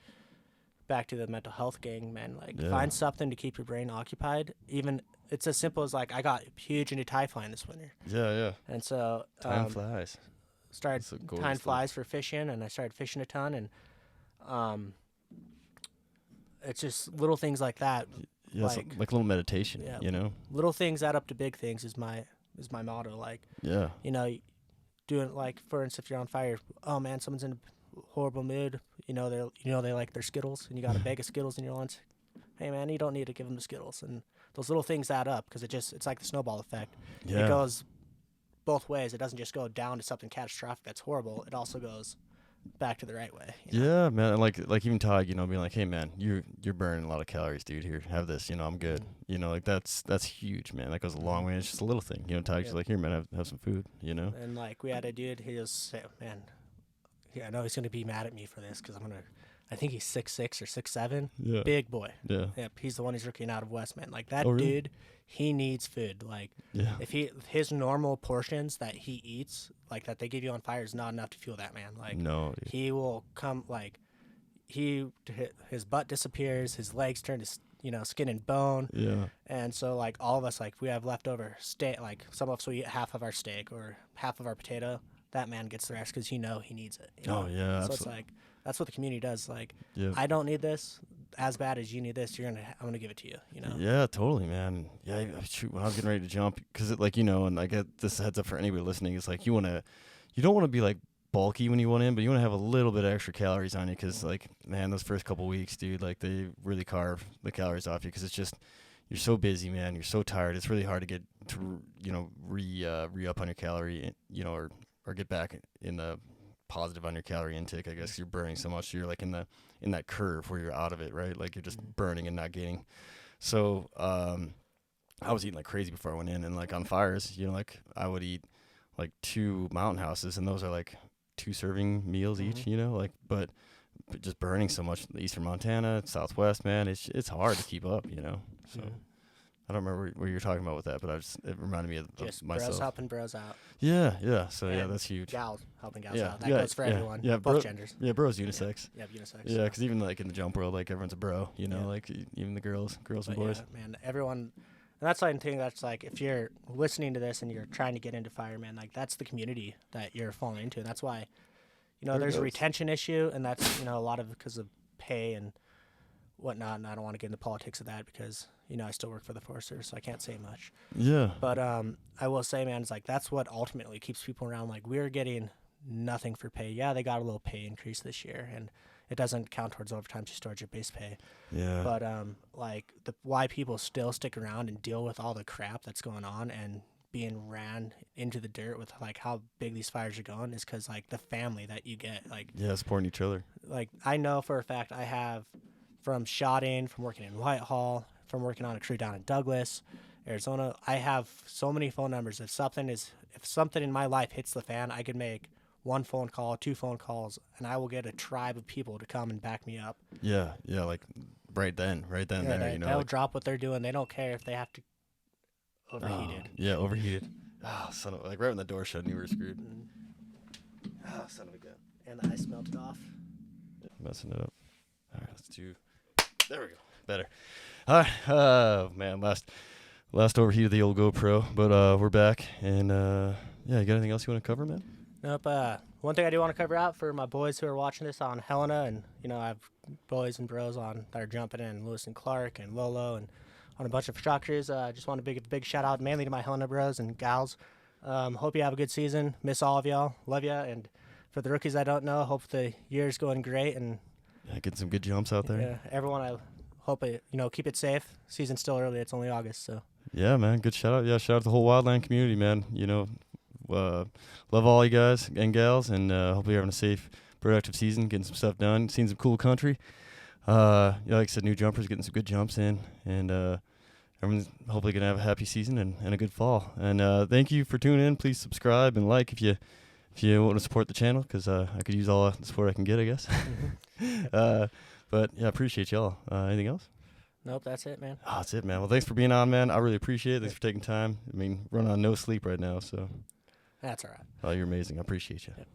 back to the mental health gang, man. Like find something to keep your brain occupied. Even it's as simple as like I got huge into tie flying this winter. Yeah. And so time flies. Started tying flies for fishing, and I started fishing a ton, and it's just little things like that. Yeah, like a little meditation. Yeah, you know, little things add up to big things is my motto. Like, yeah, you know, doing like for instance, if you're on fire, oh man, someone's in a horrible mood. You know they like their Skittles, and you got a bag of Skittles in your lunch. Hey man, you don't need to give them the Skittles, and those little things add up because it's like the snowball effect. Yeah. It goes both ways. It doesn't just go down to something catastrophic that's horrible. It also goes back to the right way. You know? Yeah, man. Like even Todd, you know, being like, hey man, you're burning a lot of calories, dude. Here, have this. You know, I'm good. You know, like that's huge, man. That goes a long way. It's just a little thing. You know, Todd's just like, here, man, have some food. You know. And like we had a dude, he was man. Yeah, I know he's gonna be mad at me for this because I think he's 6'6" or 6'7". Yeah. Big boy. Yeah. Yep. He's the one who's rookie out of West, man. Like that really? Dude, he needs food. Like if his normal portions that he eats, like that they give you on fire, is not enough to fuel that man. Like no, dude. He will come like his butt disappears, his legs turn to skin and bone. Yeah. And so like all of us, like we have leftover steak. Like some of us will eat half of our steak or half of our potato. that man gets the rest because he needs it. Oh yeah, so absolutely. it's like that's what the community does. Like Yeah. I don't need this as bad as you need this. I'm gonna give it to you. Yeah, totally, man. Yeah, shoot, when I was getting ready to jump, because like and I get this heads up for anybody listening, it's like you don't want to be like bulky when you want in, but you want to have a little bit of extra calories on you, because like, man, those first couple weeks, dude, like they really carve the calories off you, because it's just you're so busy, man. You're so tired. It's really hard to get to re up on your calorie, or get back in the positive on your calorie intake. I guess you're burning so much. You're like in that curve where you're out of it, right? Like you're just burning and not gaining. So I was eating like crazy before I went in, and like on fires, like I would eat like 2 Mountain Houses, and those are like 2 serving meals each, like, but just burning so much. Eastern Montana, Southwest, man, it's hard to keep up, So I don't remember what you're talking about with that, but it reminded me of just myself. Bros helping bros out. Yeah. So yeah, that's huge. Gals helping gals out. That goes for everyone. Yeah, both genders. Yeah, bro's unisex. Yeah, unisex. Yeah, because even like in the jump world, like everyone's a bro, like even the girls and boys. Yeah, man, everyone. And that's the thing that's like, if you're listening to this and you're trying to get into fire, man, like that's the community that you're falling into. And that's why, there's a retention issue, and that's, a lot of because of pay and whatnot. And I don't want to get into politics of that because, I still work for the Forest Service, so I can't say much. Yeah. But I will say, man, it's like that's what ultimately keeps people around. Like we're getting nothing for pay. Yeah, they got a little pay increase this year, and it doesn't count towards overtime, just towards your base pay. Yeah. But like why people still stick around and deal with all the crap that's going on and being ran into the dirt with like how big these fires are going is because like the family that you get, like supporting each other. Like I know for a fact I have from shotting, from working in Whitehall, from working on a crew down in Douglas, Arizona. I have so many phone numbers. If something in my life hits the fan, I could make 1 phone call, 2 phone calls, and I will get a tribe of people to come and back me up. Yeah, like right then, there, they'll drop what they're doing. They don't care if they have to overheat it. Overheated. Son of, like right when the door shut, and you were screwed. Son of a gun. And the ice melted off. Messing it up. All right, let's do. There we go. Better. All right. Man, last overheat of the old GoPro, but we're back, and you got anything else you want to cover, man? Nope. One thing I do want to cover out for my boys who are watching this on Helena, and I have boys and bros on that are jumping in, Lewis and Clark and Lolo, and on a bunch of shot crews. Just want to give a big shout out mainly to my Helena bros and gals. Hope you have a good season. Miss all of y'all. Love ya. And for the rookies I don't know, hope the year's going great, and getting some good jumps out there. Yeah, everyone, I hope it, keep it safe. Season's still early. It's only August, so. Yeah, man. Good shout out. Yeah, shout out to the whole wildland community, man. Love all you guys and gals, and hopefully you're having a safe, productive season, getting some stuff done, seeing some cool country. Like I said, new jumpers, getting some good jumps in, and everyone's hopefully going to have a happy season and a good fall. And thank you for tuning in. Please subscribe and like if you want to support the channel, because I could use all the support I can get, I guess. But yeah, appreciate y'all. Anything else? Nope, that's it, man. That's it, man. Well, thanks for being on, man. I really appreciate it. Thanks for taking time. I mean, running on no sleep right now, so. That's all right. Oh, you're amazing. I appreciate you. Yep.